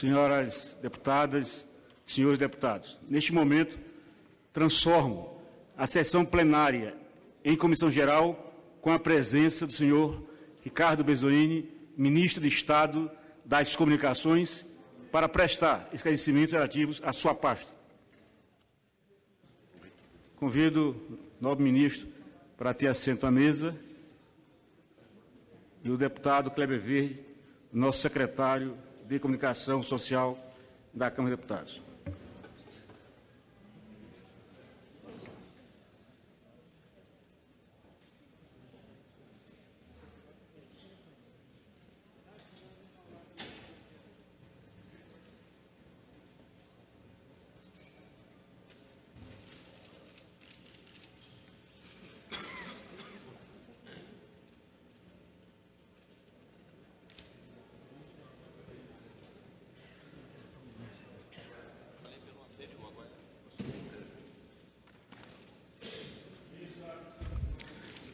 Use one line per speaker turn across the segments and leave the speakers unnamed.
senhoras deputadas, senhores deputados, neste momento, transformo a sessão plenária em comissão geral com a presença do senhor Ricardo Bezzoini, ministro de Estado das Comunicações, para prestar esclarecimentos relativos à sua pasta. Convido o nobre ministro para ter assento à mesa e o deputado Kleber Verde, nosso secretário de Comunicação Social da Câmara de Deputados.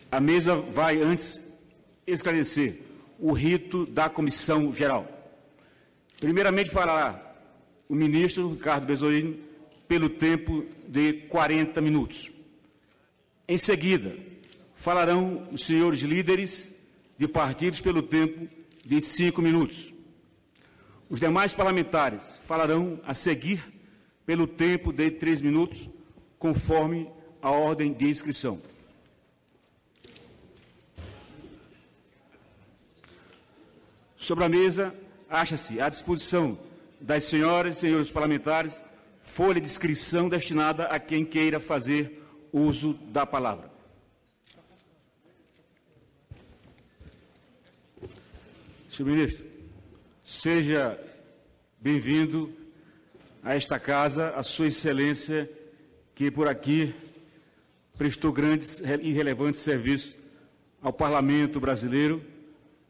A mesa vai, antes, esclarecer o rito da comissão geral. Primeiramente, falará o ministro Ricardo Bezzoini pelo tempo de 40 minutos. Em seguida, falarão os senhores líderes de partidos pelo tempo de 5 minutos. Os demais parlamentares falarão a seguir pelo tempo de 3 minutos, conforme a ordem de inscrição. Sobre a mesa, acha-se à disposição das senhoras e senhores parlamentares folha de inscrição destinada a quem queira fazer uso da palavra. Senhor ministro, seja bem-vindo a esta casa, a sua excelência, que por aqui prestou grandes e relevantes serviços ao Parlamento brasileiro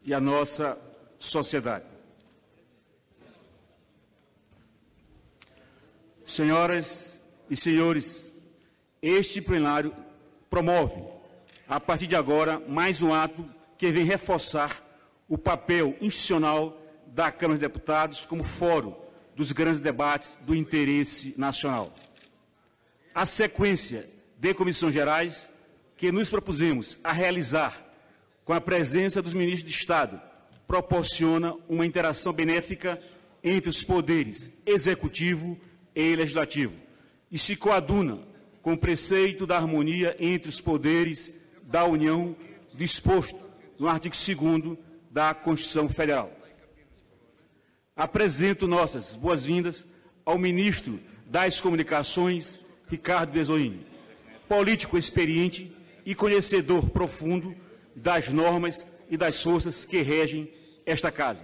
e à nossa sociedade. Senhoras e senhores, este plenário promove, a partir de agora, mais um ato que vem reforçar o papel institucional da Câmara de Deputados como fórum dos grandes debates do interesse nacional. A sequência de comissões gerais que nos propusemos a realizar com a presença dos ministros de Estado proporciona uma interação benéfica entre os poderes executivo e legislativo e se coaduna com o preceito da harmonia entre os poderes da União disposto no artigo 2º da Constituição Federal. Apresento nossas boas-vindas ao ministro das Comunicações, Ricardo Bezzoini, político experiente e conhecedor profundo das normas e das forças que regem esta casa.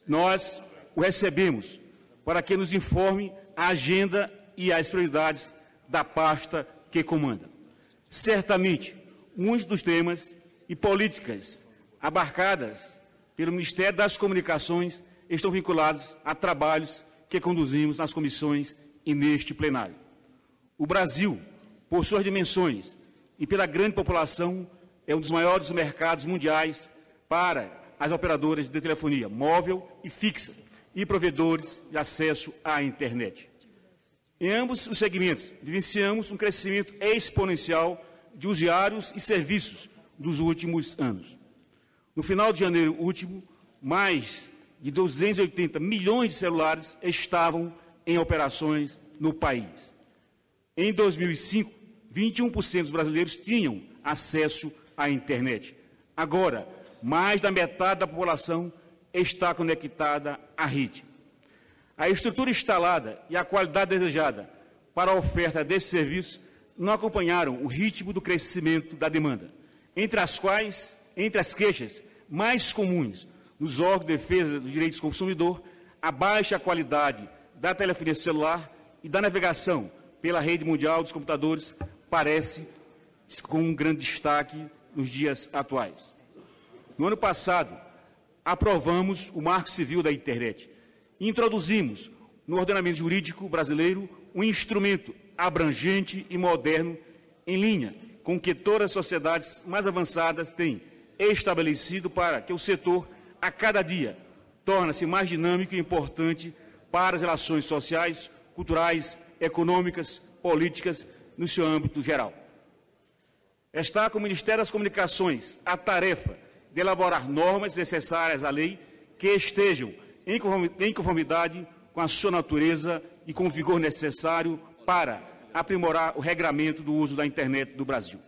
Nós o recebemos para que nos informe a agenda e as prioridades da pasta que comanda. Certamente, muitos dos temas e políticas abarcadas pelo Ministério das Comunicações estão vinculados a trabalhos que conduzimos nas comissões e neste plenário. O Brasil, por suas dimensões e pela grande população, é um dos maiores mercados mundiais para as operadoras de telefonia móvel e fixa e provedores de acesso à internet. Em ambos os segmentos, vivenciamos um crescimento exponencial de usuários e serviços dos últimos anos. No final de janeiro último, mais de 280 milhões de celulares estavam em operações no país. Em 2005, 21% dos brasileiros tinham acesso à internet. Agora, mais da metade da população está conectada à rede. A estrutura instalada e a qualidade desejada para a oferta desse serviço não acompanharam o ritmo do crescimento da demanda, entre as queixas mais comuns nos órgãos de defesa dos direitos do consumidor, a baixa qualidade da telefonia celular e da navegação pela rede mundial dos computadores parece com um grande destaque nos dias atuais. No ano passado, aprovamos o Marco Civil da Internet e introduzimos no ordenamento jurídico brasileiro um instrumento abrangente e moderno em linha com o que todas as sociedades mais avançadas têm estabelecido para que o setor, a cada dia, torne-se mais dinâmico e importante para as relações sociais, culturais, econômicas, políticas, no seu âmbito geral. Está com o Ministério das Comunicações a tarefa de elaborar normas necessárias à lei que estejam em conformidade com a sua natureza e com o vigor necessário para aprimorar o regramento do uso da internet do Brasil.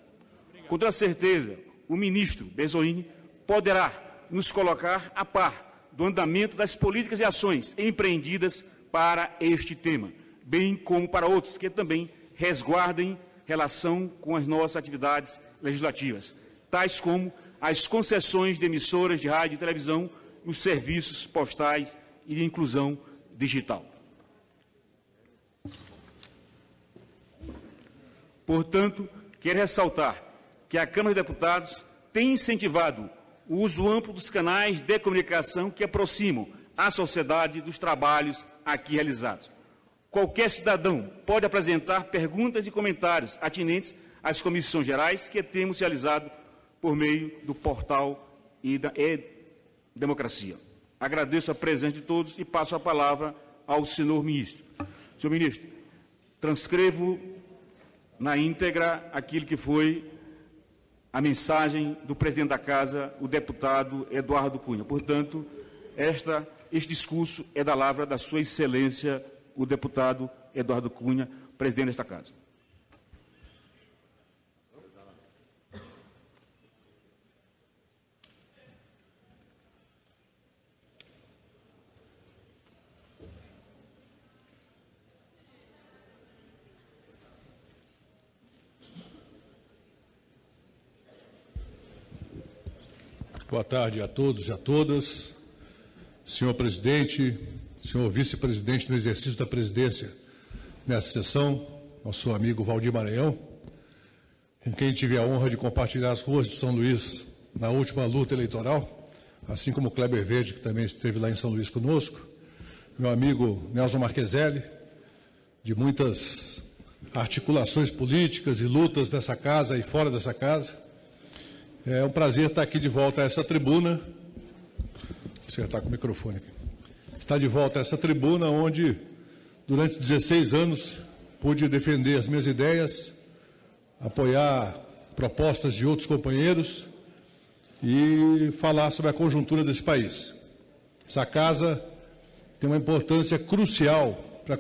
Com toda certeza, o ministro Bezoini poderá nos colocar a par do andamento das políticas e ações empreendidas para este tema, bem como para outros que também resguardem relação com as nossas atividades legislativas, tais como as concessões de emissoras de rádio e televisão e os serviços postais e de inclusão digital. Portanto, quero ressaltar que a Câmara de Deputados tem incentivado o uso amplo dos canais de comunicação que aproximam a sociedade dos trabalhos aqui realizados. Qualquer cidadão pode apresentar perguntas e comentários atinentes às comissões gerais que temos realizado por meio do portal e da e-democracia. Agradeço a presença de todos e passo a palavra ao senhor ministro. Senhor ministro, transcrevo na íntegra aquilo que foi a mensagem do presidente da Casa, o deputado Eduardo Cunha. Portanto, este discurso é da lavra da sua excelência, o deputado Eduardo Cunha, presidente desta Casa.
Boa tarde a todos e a todas. Senhor presidente, senhor vice-presidente no exercício da presidência nessa sessão, nosso amigo Valdir Maranhão, com quem tive a honra de compartilhar as ruas de São Luís na última luta eleitoral, assim como o Kleber Verde, que também esteve lá em São Luís conosco, meu amigo Nelson Marqueselli, de muitas articulações políticas e lutas nessa casa e fora dessa casa. É um prazer estar aqui de volta a essa tribuna. Vou acertar com o microfone aqui. Estar de volta a essa tribuna onde, durante 16 anos, pude defender as minhas ideias, apoiar propostas de outros companheiros e falar sobre a conjuntura desse país. Essa casa tem uma importância crucial para a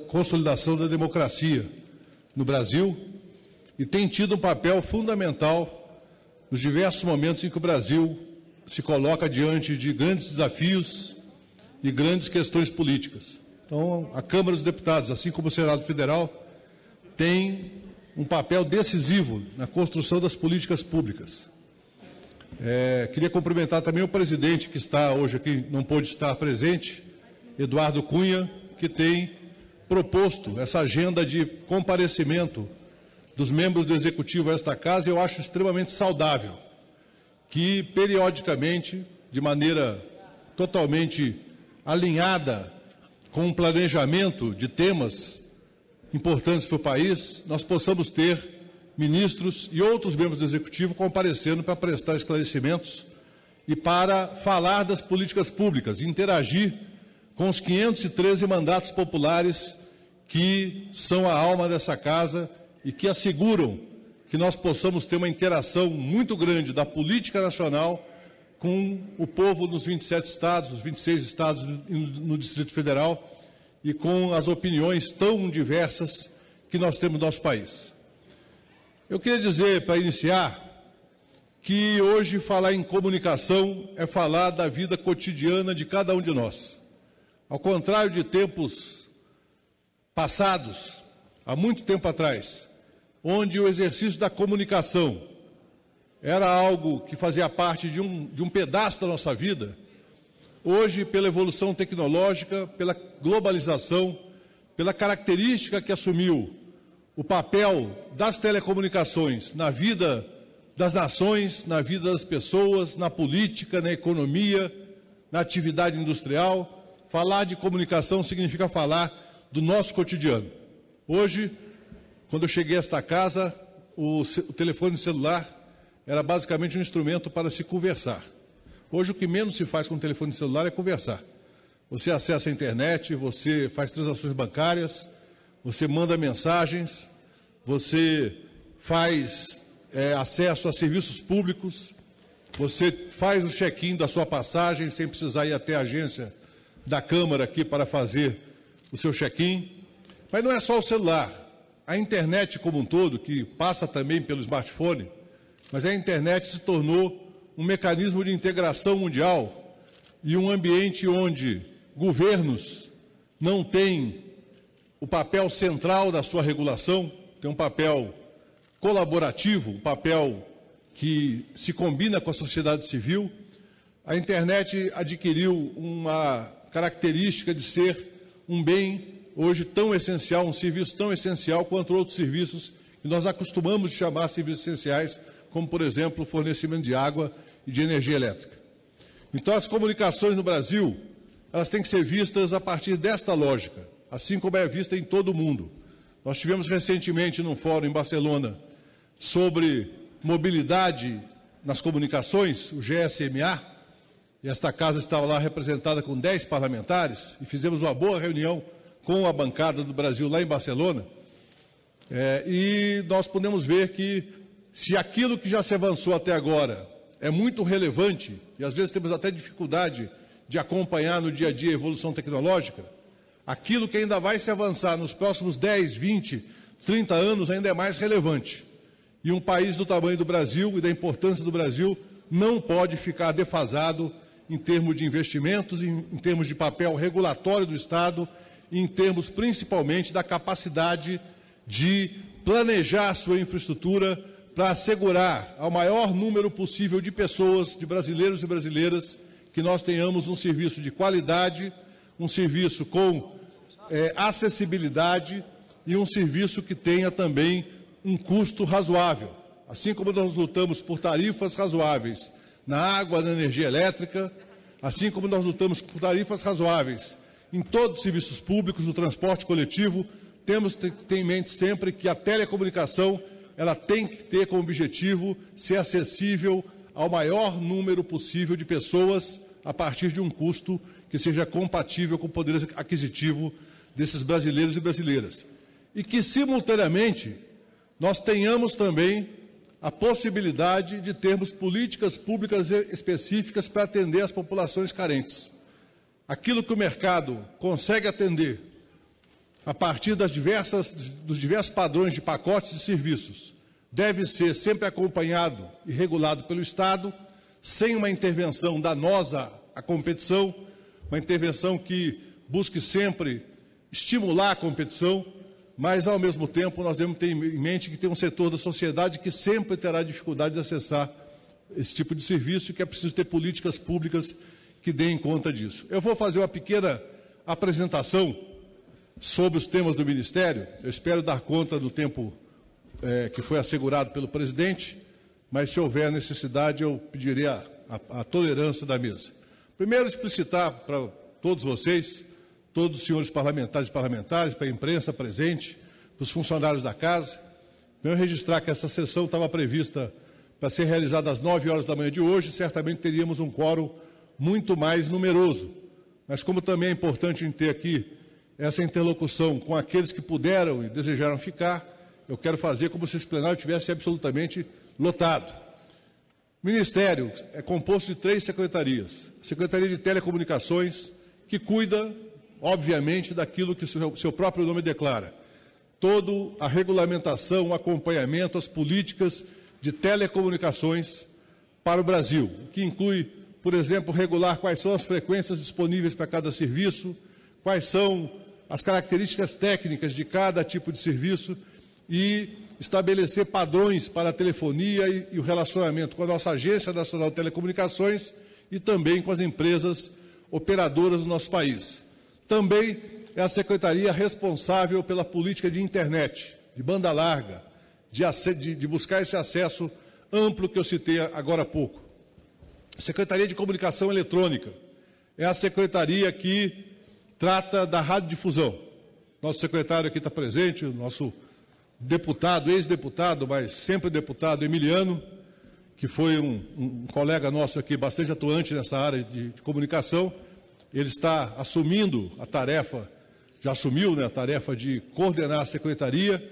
consolidação da democracia no Brasil e tem tido um papel fundamental nos diversos momentos em que o Brasil se coloca diante de grandes desafios e grandes questões políticas. Então, a Câmara dos Deputados, assim como o Senado Federal, tem um papel decisivo na construção das políticas públicas. Queria cumprimentar também o presidente, que está hoje aqui, não pôde estar presente, Eduardo Cunha, que tem proposto essa agenda de comparecimento dos membros do Executivo a esta casa. Eu acho extremamente saudável que, periodicamente, de maneira totalmente alinhada com um planejamento de temas importantes para o país, nós possamos ter ministros e outros membros do Executivo comparecendo para prestar esclarecimentos e para falar das políticas públicas, interagir com os 513 mandatos populares que são a alma dessa casa e que asseguram que nós possamos ter uma interação muito grande da política nacional com o povo nos 27 estados, os 26 estados no Distrito Federal e com as opiniões tão diversas que nós temos no nosso país. Eu queria dizer, para iniciar, que hoje falar em comunicação é falar da vida cotidiana de cada um de nós. Ao contrário de tempos passados, há muito tempo atrás, onde o exercício da comunicação era algo que fazia parte de um pedaço da nossa vida, hoje, pela evolução tecnológica, pela globalização, pela característica que assumiu o papel das telecomunicações na vida das nações, na vida das pessoas, na política, na economia, na atividade industrial, falar de comunicação significa falar do nosso cotidiano. Hoje, quando eu cheguei a esta casa, o telefone celular era basicamente um instrumento para se conversar. Hoje, o que menos se faz com o telefone celular é conversar. Você acessa a internet, você faz transações bancárias, você manda mensagens, você faz acesso a serviços públicos, você faz o check-in da sua passagem sem precisar ir até a agência da Câmara aqui para fazer o seu check-in. Mas não é só o celular, a internet como um todo, que passa também pelo smartphone, mas a internet se tornou um mecanismo de integração mundial e um ambiente onde governos não têm o papel central da sua regulação, tem um papel colaborativo, um papel que se combina com a sociedade civil. A internet adquiriu uma característica de ser um bem hoje tão essencial, um serviço tão essencial quanto outros serviços que nós acostumamos de chamar serviços essenciais, como, por exemplo, o fornecimento de água e de energia elétrica. Então, as comunicações no Brasil, elas têm que ser vistas a partir desta lógica, assim como é vista em todo o mundo. Nós tivemos recentemente num fórum em Barcelona sobre mobilidade nas comunicações, o GSMA, e esta casa estava lá representada com 10 parlamentares, e fizemos uma boa reunião com a bancada do Brasil lá em Barcelona, e nós podemos ver que, se aquilo que já se avançou até agora é muito relevante, e às vezes temos até dificuldade de acompanhar no dia a dia a evolução tecnológica, aquilo que ainda vai se avançar nos próximos 10, 20, 30 anos ainda é mais relevante. E um país do tamanho do Brasil e da importância do Brasil não pode ficar defasado em termos de investimentos, em termos de papel regulatório do Estado, e em termos principalmente da capacidade de planejar a sua infraestrutura para assegurar ao maior número possível de pessoas, de brasileiros e brasileiras, que nós tenhamos um serviço de qualidade, um serviço com acessibilidade e um serviço que tenha também um custo razoável. Assim como nós lutamos por tarifas razoáveis na água, na energia elétrica, assim como nós lutamos por tarifas razoáveis em todos os serviços públicos, no transporte coletivo, temos que ter em mente sempre que a telecomunicação ela tem que ter como objetivo ser acessível ao maior número possível de pessoas a partir de um custo que seja compatível com o poder aquisitivo desses brasileiros e brasileiras. E que, simultaneamente, nós tenhamos também a possibilidade de termos políticas públicas específicas para atender as populações carentes. Aquilo que o mercado consegue atender a partir dos diversos padrões de pacotes de serviços deve ser sempre acompanhado e regulado pelo Estado, sem uma intervenção danosa à competição, uma intervenção que busque sempre estimular a competição, mas, ao mesmo tempo, nós devemos ter em mente que tem um setor da sociedade que sempre terá dificuldade de acessar esse tipo de serviço e que é preciso ter políticas públicas que deem conta disso. Eu vou fazer uma pequena apresentação sobre os temas do Ministério. Eu espero dar conta do tempo que foi assegurado pelo presidente, mas, se houver necessidade, eu pedirei a tolerância da mesa. Primeiro, explicitar para todos vocês, todos os senhores parlamentares e parlamentares, para a imprensa presente, para os funcionários da casa, eu registrar que essa sessão estava prevista para ser realizada às 9 horas da manhã de hoje, certamente teríamos um quórum muito mais numeroso. Mas, como também é importante ter aqui essa interlocução com aqueles que puderam e desejaram ficar, eu quero fazer como se esse plenário tivesse absolutamente lotado. O Ministério é composto de 3 secretarias. A Secretaria de Telecomunicações, que cuida, obviamente, daquilo que o seu próprio nome declara. Toda a regulamentação, o acompanhamento, as políticas de telecomunicações para o Brasil, que inclui, por exemplo, regular quais são as frequências disponíveis para cada serviço, quais são as características técnicas de cada tipo de serviço e estabelecer padrões para a telefonia e o relacionamento com a nossa Agência Nacional de Telecomunicações e também com as empresas operadoras do nosso país. Também é a secretaria responsável pela política de internet, de banda larga, de buscar esse acesso amplo que eu citei agora há pouco. A Secretaria de Comunicação Eletrônica é a secretaria que trata da radiodifusão. Nosso secretário aqui está presente, o nosso deputado, ex-deputado, mas sempre deputado, Emiliano, que foi um colega nosso aqui bastante atuante nessa área de comunicação. ele está assumindo a tarefa, já assumiu, né, a tarefa de coordenar a Secretaria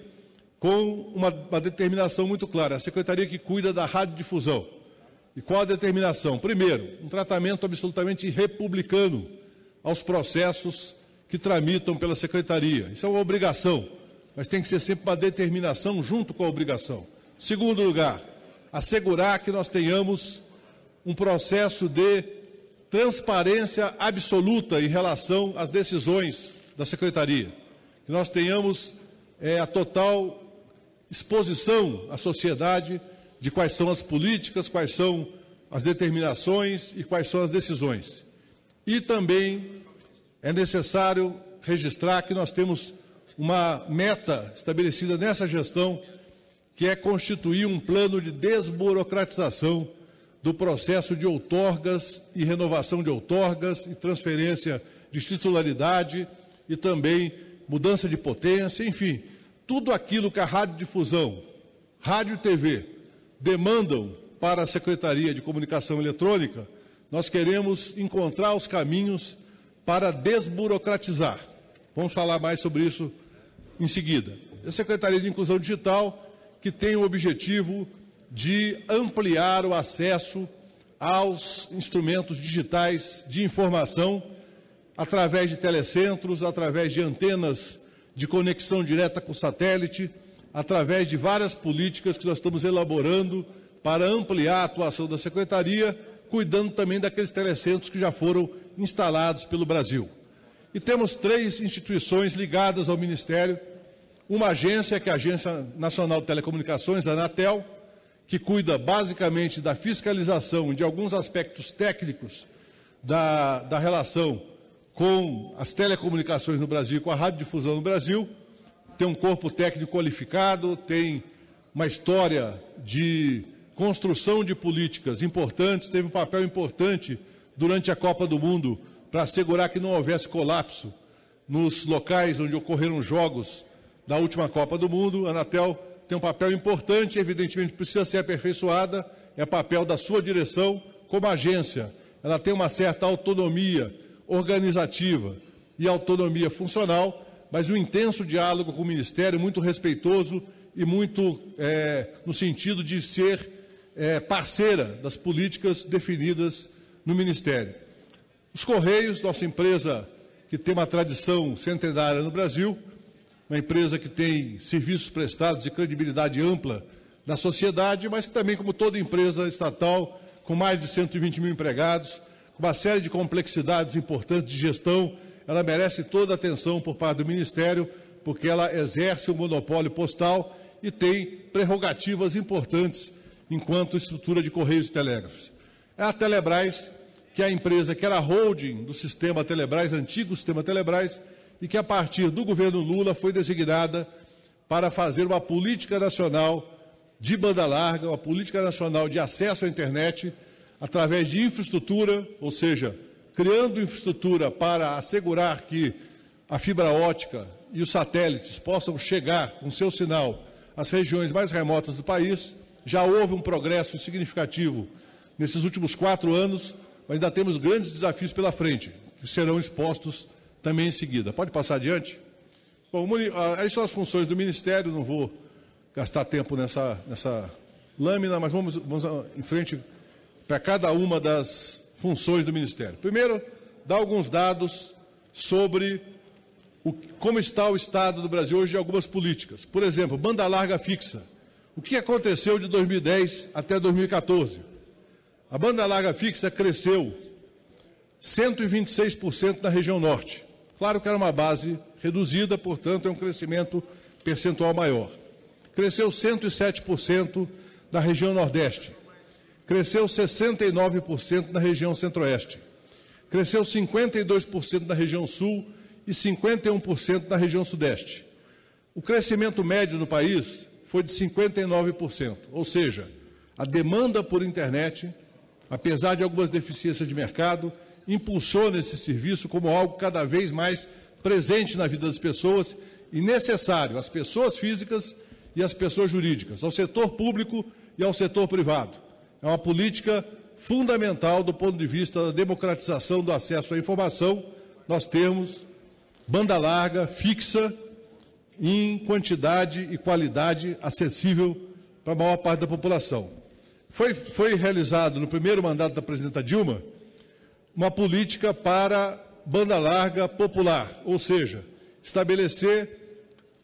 com uma determinação muito clara. A Secretaria que cuida da radiodifusão. E qual a determinação? Primeiro, um tratamento absolutamente republicano aos processos que tramitam pela Secretaria. Isso é uma obrigação, mas tem que ser sempre uma determinação junto com a obrigação. Segundo lugar, assegurar que nós tenhamos um processo de transparência absoluta em relação às decisões da Secretaria. Que nós tenhamos a total exposição à sociedade de quais são as políticas, quais são as determinações e quais são as decisões. E também é necessário registrar que nós temos uma meta estabelecida nessa gestão, que é constituir um plano de desburocratização do processo de outorgas e renovação de outorgas e transferência de titularidade e também mudança de potência, enfim, tudo aquilo que a radiodifusão, rádio e TV, demandam para a Secretaria de Comunicação Eletrônica, nós queremos encontrar os caminhos para desburocratizar. Vamos falar mais sobre isso em seguida. A Secretaria de Inclusão Digital, que tem o objetivo de ampliar o acesso aos instrumentos digitais de informação através de telecentros, através de antenas de conexão direta com o satélite, através de várias políticas que nós estamos elaborando para ampliar a atuação da Secretaria, cuidando também daqueles telecentros que já foram instalados pelo Brasil. E temos 3 instituições ligadas ao Ministério, uma agência, que é a Agência Nacional de Telecomunicações, a Anatel, que cuida basicamente da fiscalização de alguns aspectos técnicos da relação com as telecomunicações no Brasil, com a radiodifusão no Brasil, tem um corpo técnico qualificado, tem uma história de construção de políticas importantes, teve um papel importante durante a Copa do Mundo para assegurar que não houvesse colapso nos locais onde ocorreram jogos da última Copa do Mundo. A Anatel tem um papel importante, evidentemente precisa ser aperfeiçoada, é papel da sua direção como agência. Ela tem uma certa autonomia organizativa e autonomia funcional, mas um intenso diálogo com o Ministério, muito respeitoso e muito no sentido de ser parceira das políticas definidas no Ministério. Os Correios, nossa empresa que tem uma tradição centenária no Brasil, uma empresa que tem serviços prestados de credibilidade ampla na sociedade, mas que também, como toda empresa estatal, com mais de 120 mil empregados, com uma série de complexidades importantes de gestão, ela merece toda a atenção por parte do Ministério, porque ela exerce o monopólio postal e tem prerrogativas importantes enquanto estrutura de Correios e Telégrafos. É a Telebrás, que é a empresa que era holding do sistema Telebrás, antigo sistema Telebrás, e que a partir do governo Lula foi designada para fazer uma política nacional de banda larga, uma política nacional de acesso à internet, através de infraestrutura, ou seja, criando infraestrutura para assegurar que a fibra ótica e os satélites possam chegar com seu sinal às regiões mais remotas do país. Já houve um progresso significativo nesses últimos 4 anos, mas ainda temos grandes desafios pela frente, que serão expostos também em seguida. Pode passar adiante? Bom, aí são as funções do Ministério, não vou gastar tempo nessa lâmina, mas vamos em frente para cada uma das funções do Ministério. Primeiro, dar alguns dados sobre como está o estado do Brasil hoje de algumas políticas. Por exemplo, banda larga fixa. O que aconteceu de 2010 até 2014? A banda larga fixa cresceu 126% na região norte. Claro que era uma base reduzida, portanto, é um crescimento percentual maior. Cresceu 107% na região nordeste. Cresceu 69% na região centro-oeste. Cresceu 52% na região sul e 51% na região sudeste. O crescimento médio no país foi de 59%, ou seja, a demanda por internet, apesar de algumas deficiências de mercado, impulsiona esse serviço como algo cada vez mais presente na vida das pessoas e necessário às pessoas físicas e às pessoas jurídicas, ao setor público e ao setor privado. É uma política fundamental do ponto de vista da democratização do acesso à informação, nós temos banda larga, fixa, em quantidade e qualidade acessível para a maior parte da população. Foi realizado no primeiro mandato da presidenta Dilma uma política para banda larga popular, ou seja, estabelecer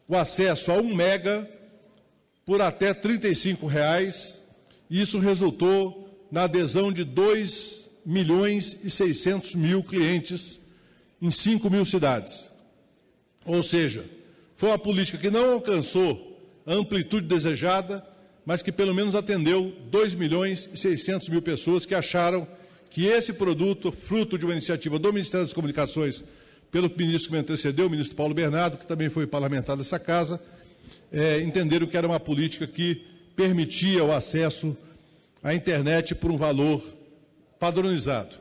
o acesso a 1 mega por até R$ 35,00, e isso resultou na adesão de 2.600.000 clientes em 5.000 cidades. Ou seja, foi uma política que não alcançou a amplitude desejada, mas que pelo menos atendeu 2.600.000 pessoas que acharam que esse produto, fruto de uma iniciativa do Ministério das Comunicações, pelo ministro que me antecedeu, o ministro Paulo Bernardo, que também foi parlamentar dessa casa, entenderam que era uma política que permitia o acesso à internet por um valor padronizado,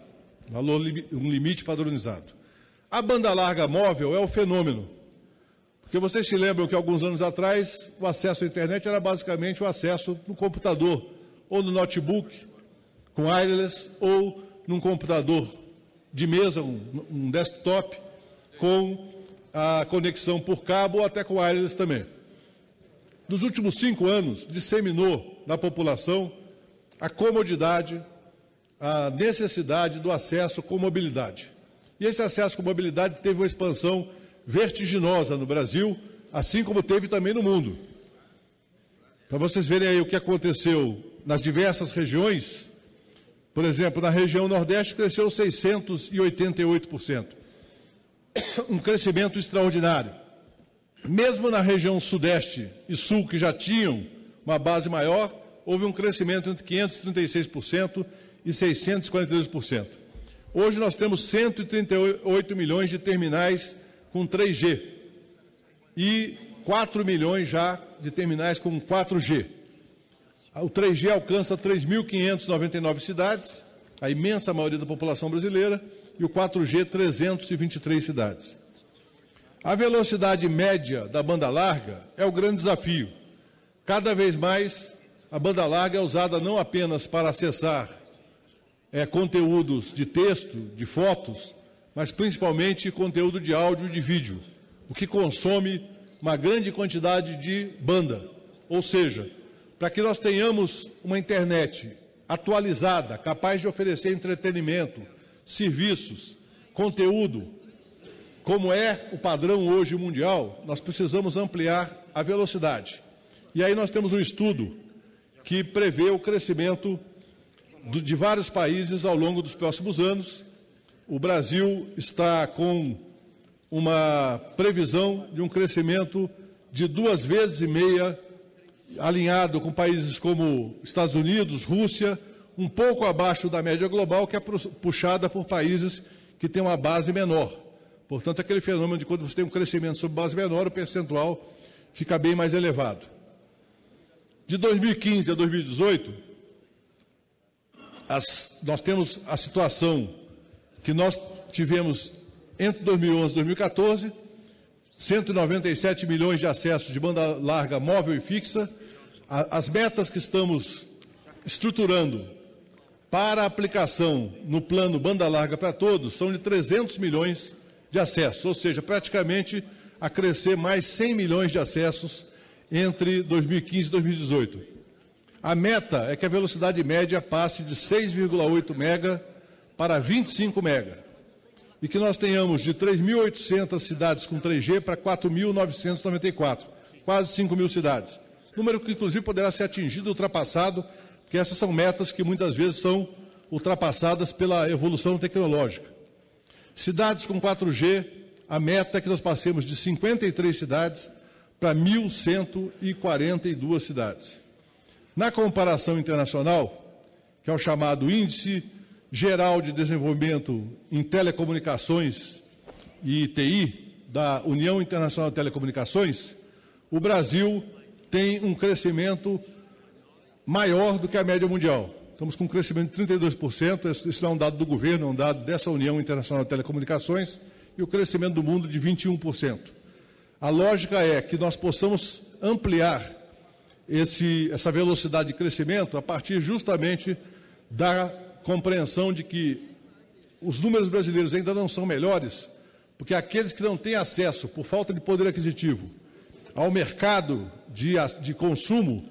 um limite padronizado. A banda larga móvel é o fenômeno, porque vocês se lembram que alguns anos atrás o acesso à internet era basicamente o acesso no computador, ou no notebook, com wireless, ou num computador de mesa, um desktop, com a conexão por cabo ou até com wireless também. Nos últimos 5 anos, disseminou na população a comodidade, a necessidade do acesso com mobilidade. E esse acesso com mobilidade teve uma expansão vertiginosa no Brasil, assim como teve também no mundo. Para vocês verem aí o que aconteceu nas diversas regiões, por exemplo, na região Nordeste cresceu 688%. Um crescimento extraordinário. Mesmo na região Sudeste e Sul, que já tinham uma base maior, houve um crescimento entre 536% e 642%. Hoje nós temos 138 milhões de terminais com 3G e 4 milhões já de terminais com 4G. O 3G alcança 3.599 cidades, a imensa maioria da população brasileira, e o 4G 323 cidades. A velocidade média da banda larga é o grande desafio. Cada vez mais a banda larga é usada não apenas para acessar conteúdos de texto, de fotos, mas principalmente conteúdo de áudio e de vídeo, o que consome uma grande quantidade de banda. Ou seja, para que nós tenhamos uma internet atualizada, capaz de oferecer entretenimento, serviços, conteúdo, como é o padrão hoje mundial, nós precisamos ampliar a velocidade. E aí nós temos um estudo que prevê o crescimento de vários países ao longo dos próximos anos. O Brasil está com uma previsão de um crescimento de 2,5 vezes, alinhado com países como Estados Unidos, Rússia, um pouco abaixo da média global, que é puxada por países que têm uma base menor. Portanto, aquele fenômeno de quando você tem um crescimento sobre base menor, o percentual fica bem mais elevado. De 2015 a 2018, nós temos a situação que nós tivemos entre 2011 e 2014, 197 milhões de acessos de banda larga móvel e fixa. As metas que estamos estruturando para a aplicação no plano banda larga para todos são de 300 milhões de acessos, ou seja, praticamente a crescer mais 100 milhões de acessos entre 2015 e 2018. A meta é que a velocidade média passe de 6,8 mega para 25 mega e que nós tenhamos de 3.800 cidades com 3G para 4.994, quase 5.000 cidades. Número que, inclusive, poderá ser atingido e ultrapassado, porque essas são metas que muitas vezes são ultrapassadas pela evolução tecnológica. Cidades com 4G, a meta é que nós passemos de 53 cidades para 1.142 cidades. Na comparação internacional, que é o chamado Índice Geral de Desenvolvimento em Telecomunicações e TI, da União Internacional de Telecomunicações, o Brasil tem um crescimento maior do que a média mundial. Estamos com um crescimento de 32%, isso não é um dado do governo, é um dado dessa União Internacional de Telecomunicações, e o crescimento do mundo de 21%. A lógica é que nós possamos ampliar essa velocidade de crescimento a partir justamente da compreensão de que os números brasileiros ainda não são melhores, porque aqueles que não têm acesso, por falta de poder aquisitivo, ao mercado de consumo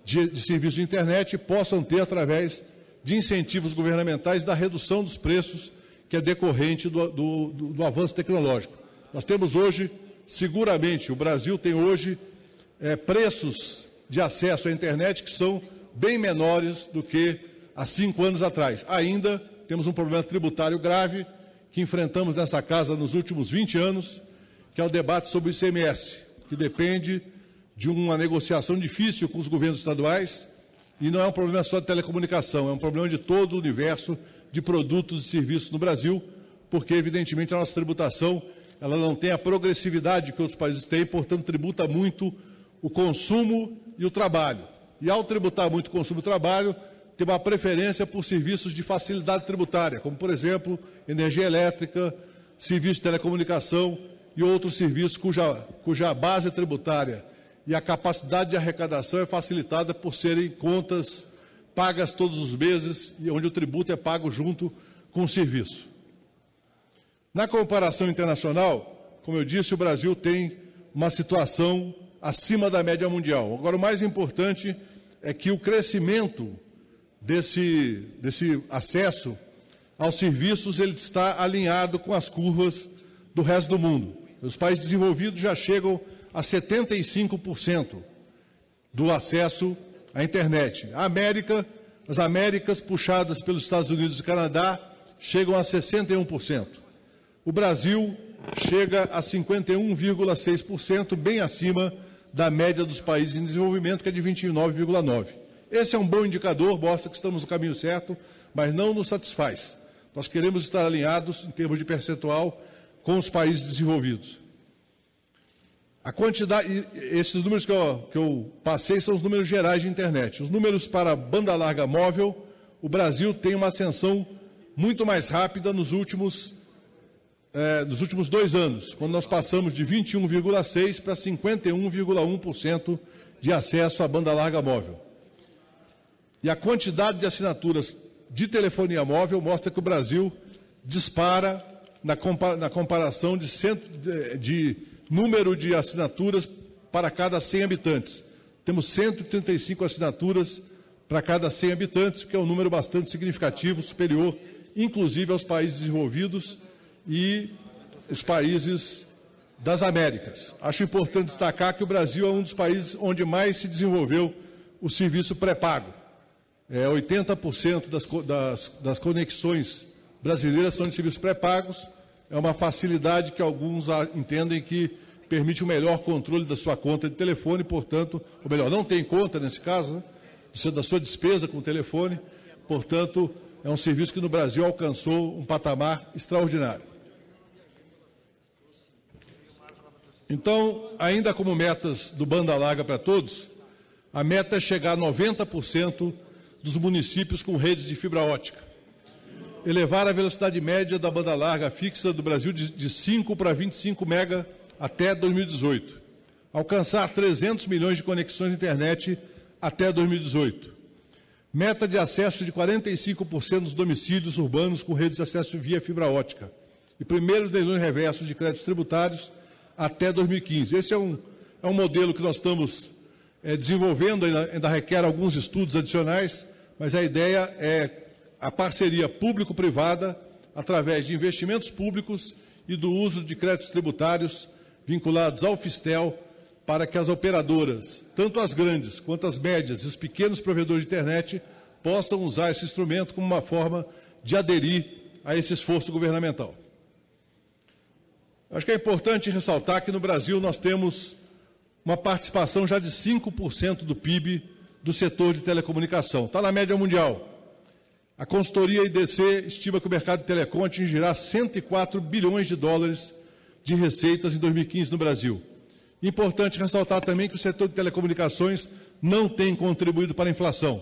de serviços de internet, possam ter, através de incentivos governamentais, da redução dos preços que é decorrente do avanço tecnológico. Nós temos hoje, seguramente, o Brasil tem hoje preços de acesso à internet que são bem menores do que há 5 anos atrás. Ainda temos um problema tributário grave que enfrentamos nessa casa nos últimos 20 anos, que é o debate sobre o ICMS, que depende de uma negociação difícil com os governos estaduais, e não é um problema só de telecomunicação, é um problema de todo o universo de produtos e serviços no Brasil, porque, evidentemente, a nossa tributação ela não tem a progressividade que outros países têm, portanto, tributa muito o consumo e o trabalho. E, ao tributar muito o consumo e o trabalho, tem uma preferência por serviços de facilidade tributária, como, por exemplo, energia elétrica, serviços de telecomunicação e outros serviços cuja base tributária e a capacidade de arrecadação é facilitada por serem contas pagas todos os meses e onde o tributo é pago junto com o serviço. Na comparação internacional, como eu disse, o Brasil tem uma situação acima da média mundial. Agora, o mais importante é que o crescimento desse acesso aos serviços ele está alinhado com as curvas do resto do mundo. Os países desenvolvidos já chegam a 75% do acesso à internet. As Américas, puxadas pelos Estados Unidos e Canadá, chegam a 61%. O Brasil chega a 51,6%, bem acima da média dos países em desenvolvimento, que é de 29,9%. Esse é um bom indicador, mostra que estamos no caminho certo, mas não nos satisfaz. Nós queremos estar alinhados, em termos de percentual, com os países desenvolvidos. A quantidade, esses números que eu passei são os números gerais de internet. Os números para banda larga móvel, o Brasil tem uma ascensão muito mais rápida nos últimos 2 anos, quando nós passamos de 21,6% para 51,1% de acesso à banda larga móvel. E a quantidade de assinaturas de telefonia móvel mostra que o Brasil dispara na comparação de número de assinaturas para cada 100 habitantes. Temos 135 assinaturas para cada 100 habitantes, que é um número bastante significativo, superior, inclusive aos países desenvolvidos e os países das Américas. Acho importante destacar que o Brasil é um dos países onde mais se desenvolveu o serviço pré-pago. 80% das conexões brasileiras são de serviços pré-pagos. É uma facilidade que alguns entendem que permite um melhor controle da sua conta de telefone, portanto, ou melhor, não tem conta nesse caso, né, da sua despesa com o telefone, portanto, é um serviço que no Brasil alcançou um patamar extraordinário. Então, ainda como metas do banda larga para todos, a meta é chegar a 90% dos municípios com redes de fibra ótica. Elevar a velocidade média da banda larga fixa do Brasil de 5 para 25 mega até 2018. Alcançar 300 milhões de conexões de internet até 2018. Meta de acesso de 45% dos domicílios urbanos com redes de acesso via fibra ótica. E primeiros leilões reversos de créditos tributários até 2015. Esse é um modelo que nós estamos desenvolvendo, ainda requer alguns estudos adicionais, mas a ideia é a parceria público-privada através de investimentos públicos e do uso de créditos tributários vinculados ao Fistel para que as operadoras, tanto as grandes quanto as médias e os pequenos provedores de internet, possam usar esse instrumento como uma forma de aderir a esse esforço governamental. Acho que é importante ressaltar que no Brasil nós temos uma participação já de 5% do PIB do setor de telecomunicação. Está na média mundial. A consultoria IDC estima que o mercado de telecom atingirá 104 bilhões de dólares de receitas em 2015 no Brasil. Importante ressaltar também que o setor de telecomunicações não tem contribuído para a inflação.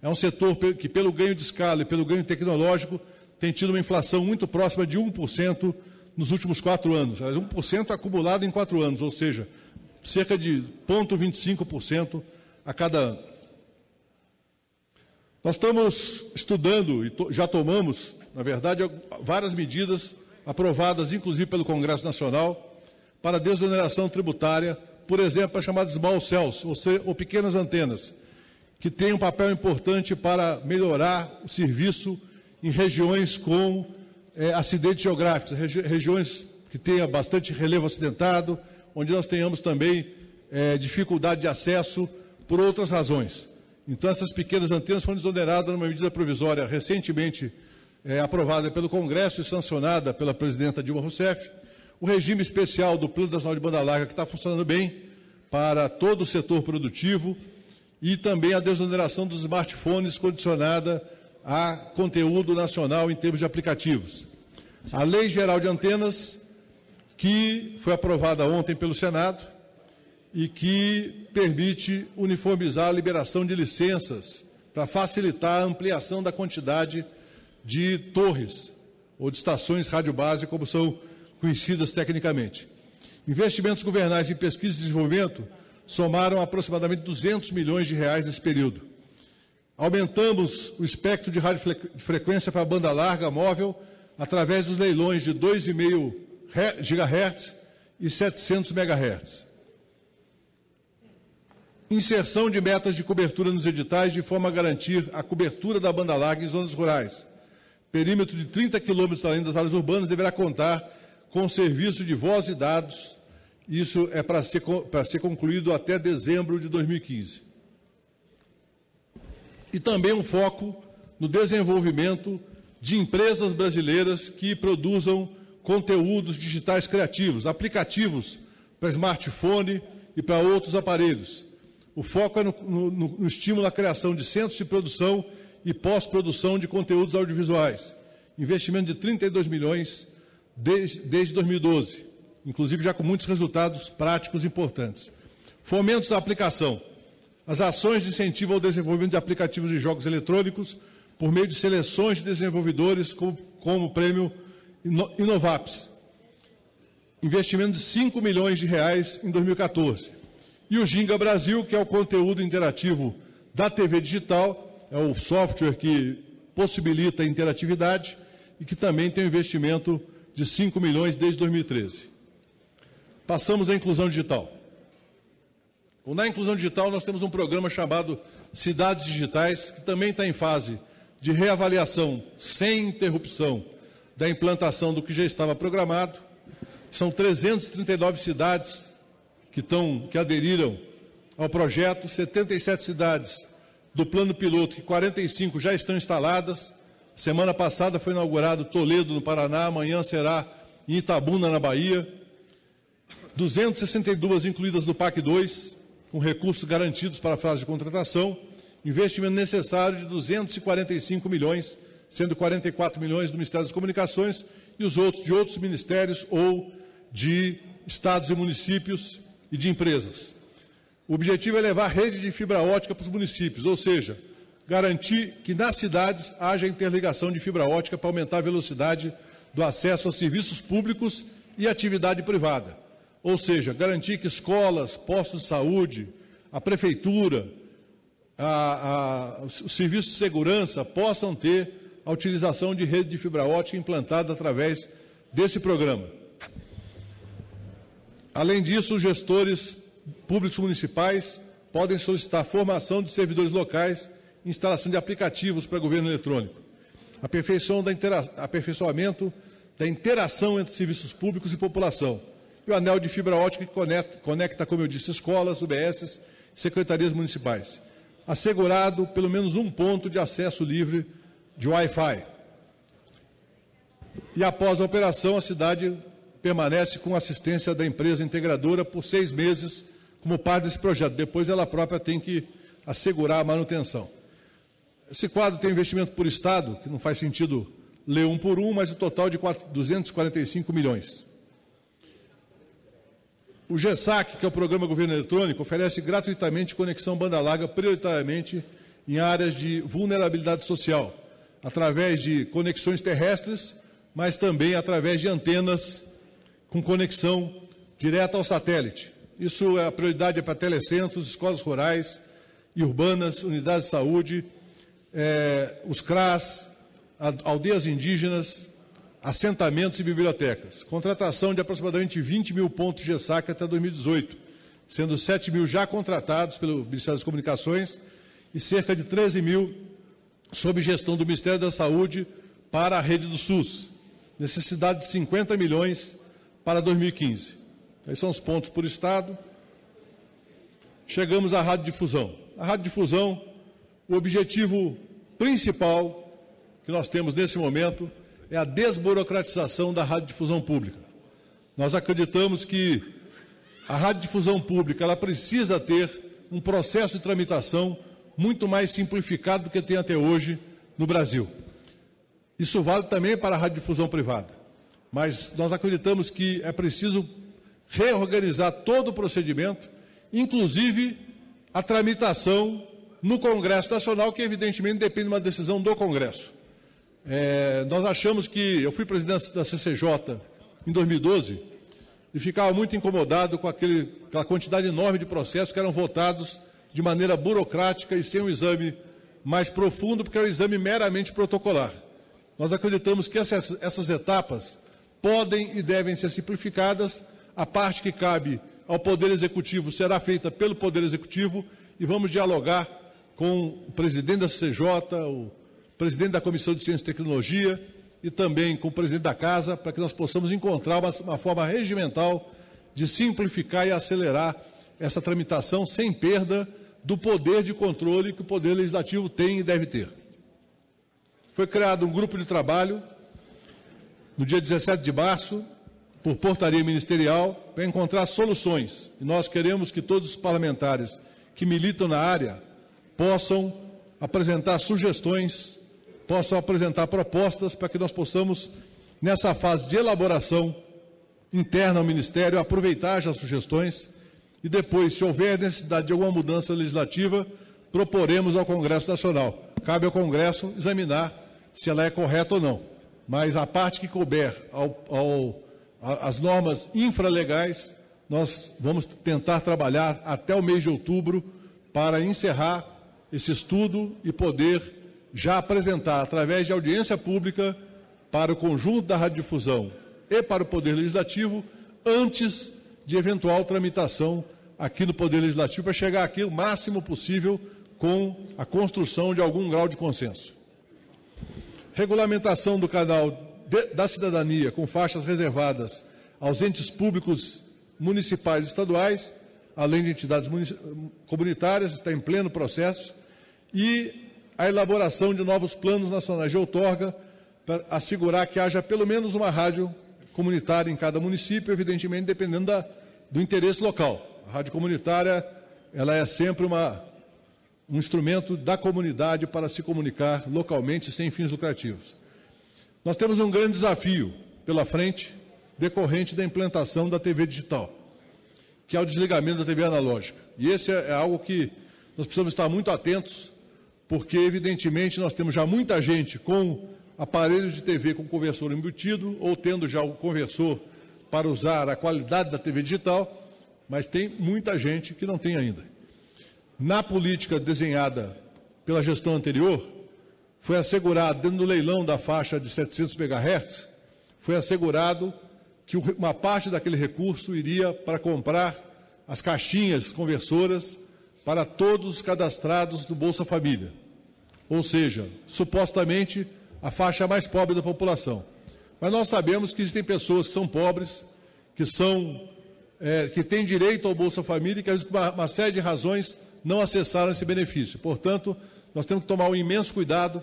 É um setor que, pelo ganho de escala e pelo ganho tecnológico, tem tido uma inflação muito próxima de 1% nos últimos 4 anos. 1% acumulado em 4 anos, ou seja, cerca de 0,25% a cada ano. Nós estamos estudando e já tomamos, na verdade, várias medidas aprovadas, inclusive pelo Congresso Nacional, para desoneração tributária, por exemplo, as chamadas small cells, ou pequenas antenas, que têm um papel importante para melhorar o serviço em regiões com acidentes geográficos, regiões que tenham bastante relevo acidentado, onde nós tenhamos também dificuldade de acesso por outras razões. Então, essas pequenas antenas foram desoneradas numa medida provisória recentemente aprovada pelo Congresso e sancionada pela presidenta Dilma Rousseff, o regime especial do Plano Nacional de Banda Larga, que está funcionando bem para todo o setor produtivo, e também a desoneração dos smartphones condicionada a conteúdo nacional em termos de aplicativos. A Lei Geral de Antenas, que foi aprovada ontem pelo Senado e que permite uniformizar a liberação de licenças para facilitar a ampliação da quantidade de torres ou de estações rádio-base, como são conhecidas tecnicamente. Investimentos governais em pesquisa e desenvolvimento somaram aproximadamente 200 milhões de reais nesse período. Aumentamos o espectro de radiofrequência para a banda larga móvel através dos leilões de 2,5 GHz e 700 MHz. Inserção de metas de cobertura nos editais de forma a garantir a cobertura da banda larga em zonas rurais. Perímetro de 30 quilômetros além das áreas urbanas deverá contar com serviço de voz e dados. Isso é para ser concluído até dezembro de 2015. E também um foco no desenvolvimento de empresas brasileiras que produzam conteúdos digitais criativos, aplicativos para smartphone e para outros aparelhos. O foco é no estímulo à criação de centros de produção e pós-produção de conteúdos audiovisuais. Investimento de 32 milhões desde 2012, inclusive já com muitos resultados práticos importantes. Fomentos à aplicação. As ações de incentivo ao desenvolvimento de aplicativos de jogos eletrônicos por meio de seleções de desenvolvedores como o prêmio Inovaps. Investimento de 5 milhões de reais em 2014. E o Ginga Brasil, que é o conteúdo interativo da TV digital, é o software que possibilita a interatividade e que também tem um investimento de 5 milhões desde 2013. Passamos à inclusão digital. Na inclusão digital, nós temos um programa chamado Cidades Digitais, que também está em fase de reavaliação, sem interrupção, da implantação do que já estava programado. São 339 cidades que aderiram ao projeto, 77 cidades do plano piloto, que 45 já estão instaladas. Semana passada foi inaugurado Toledo, no Paraná, amanhã será em Itabuna, na Bahia. 262 incluídas no PAC 2, com recursos garantidos para a fase de contratação, investimento necessário de 245 milhões, sendo 44 milhões do Ministério das Comunicações e os outros de outros ministérios ou de estados e municípios e de empresas. O objetivo é levar rede de fibra ótica para os municípios, ou seja, garantir que nas cidades haja interligação de fibra ótica para aumentar a velocidade do acesso a serviços públicos e atividade privada. Ou seja, garantir que escolas, postos de saúde, a prefeitura, os serviços de segurança possam ter a utilização de rede de fibra ótica implantada através desse programa. Além disso, os gestores públicos municipais podem solicitar formação de servidores locais e instalação de aplicativos para governo eletrônico. Aperfeiçoamento da interação entre serviços públicos e população. E o anel de fibra ótica que conecta, como eu disse, escolas, UBSs, secretarias municipais. Assegurado pelo menos um ponto de acesso livre de Wi-Fi. E após a operação, a cidade permanece com assistência da empresa integradora por 6 meses como parte desse projeto. Depois ela própria tem que assegurar a manutenção. Esse quadro tem investimento por Estado, que não faz sentido ler um por um, mas o total de 245 milhões. O GESAC, que é o Programa Governo Eletrônico, oferece gratuitamente conexão banda larga, prioritariamente em áreas de vulnerabilidade social, através de conexões terrestres, mas também através de antenas com conexão direta ao satélite. Isso é a prioridade para telecentros, escolas rurais e urbanas, unidades de saúde, os CRAS, aldeias indígenas, assentamentos e bibliotecas. Contratação de aproximadamente 20 mil pontos de GESAC até 2018, sendo 7 mil já contratados pelo Ministério das Comunicações e cerca de 13 mil sob gestão do Ministério da Saúde para a rede do SUS. Necessidade de 50 milhões para 2015. Esses são os pontos por Estado. Chegamos à radiodifusão. A radiodifusão, o objetivo principal que nós temos nesse momento é a desburocratização da radiodifusão pública. Nós acreditamos que a radiodifusão pública ela precisa ter um processo de tramitação muito mais simplificado do que tem até hoje no Brasil. Isso vale também para a radiodifusão privada, mas nós acreditamos que é preciso reorganizar todo o procedimento, inclusive a tramitação no Congresso Nacional, que evidentemente depende de uma decisão do Congresso. Nós achamos que, eu fui presidente da CCJ em 2012 e ficava muito incomodado com aquela quantidade enorme de processos que eram votados de maneira burocrática e sem um exame mais profundo, porque é um exame meramente protocolar. Nós acreditamos que essas etapas podem e devem ser simplificadas, a parte que cabe ao Poder Executivo será feita pelo Poder Executivo e vamos dialogar com o presidente da CCJ, o presidente da Comissão de Ciência e Tecnologia e também com o presidente da Casa, para que nós possamos encontrar uma forma regimental de simplificar e acelerar essa tramitação sem perda do poder de controle que o Poder Legislativo tem e deve ter. Foi criado um grupo de trabalho no dia 17 de março, por portaria ministerial, para encontrar soluções. E nós queremos que todos os parlamentares que militam na área possam apresentar sugestões, possam apresentar propostas para que nós possamos, nessa fase de elaboração interna ao Ministério, aproveitar as sugestões e depois, se houver necessidade de alguma mudança legislativa, proporemos ao Congresso Nacional. Cabe ao Congresso examinar se ela é correta ou não. Mas a parte que couber as normas infralegais, nós vamos tentar trabalhar até o mês de outubro para encerrar esse estudo e poder já apresentar, através de audiência pública, para o conjunto da radiodifusão e para o Poder Legislativo, antes de eventual tramitação aqui no Poder Legislativo, para chegar aqui o máximo possível com a construção de algum grau de consenso. Regulamentação do canal da cidadania com faixas reservadas aos entes públicos municipais e estaduais, além de entidades comunitárias, está em pleno processo, e a elaboração de novos planos nacionais de outorga para assegurar que haja pelo menos uma rádio comunitária em cada município, evidentemente dependendo do interesse local. A rádio comunitária ela é sempre um instrumento da comunidade para se comunicar localmente sem fins lucrativos. Nós temos um grande desafio pela frente, decorrente da implantação da TV digital, que é o desligamento da TV analógica. E esse é algo que nós precisamos estar muito atentos, porque, evidentemente, nós temos já muita gente com aparelhos de TV com conversor embutido, ou tendo já o conversor para usar a qualidade da TV digital, mas tem muita gente que não tem ainda. Na política desenhada pela gestão anterior, foi assegurado, dentro do leilão da faixa de 700 MHz, foi assegurado que uma parte daquele recurso iria para comprar as caixinhas conversoras para todos os cadastrados do Bolsa Família. Ou seja, supostamente, a faixa mais pobre da população. Mas nós sabemos que existem pessoas que são pobres, que têm direito ao Bolsa Família e que, às vezes, por uma série de razões, não acessaram esse benefício. Portanto, nós temos que tomar um imenso cuidado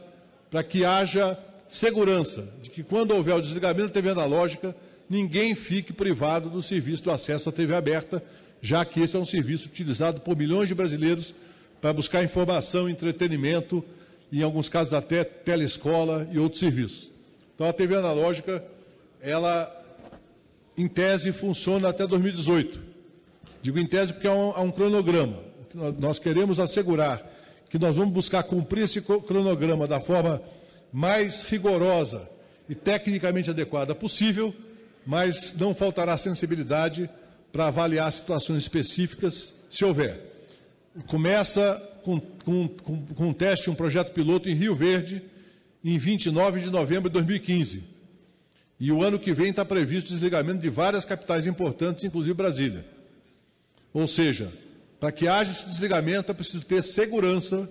para que haja segurança de que, quando houver o desligamento da TV analógica, ninguém fique privado do serviço do acesso à TV aberta, já que esse é um serviço utilizado por milhões de brasileiros para buscar informação, entretenimento, e, em alguns casos até telescola e outros serviços. Então, a TV analógica, ela, em tese, funciona até 2018. Digo em tese porque há um cronograma. Nós queremos assegurar que nós vamos buscar cumprir esse cronograma da forma mais rigorosa e tecnicamente adequada possível, mas não faltará sensibilidade para avaliar situações específicas, se houver. Começa com um teste, um projeto piloto em Rio Verde, em 29 de novembro de 2015. E o ano que vem está previsto o desligamento de várias capitais importantes, inclusive Brasília. Ou seja, para que haja esse desligamento, é preciso ter segurança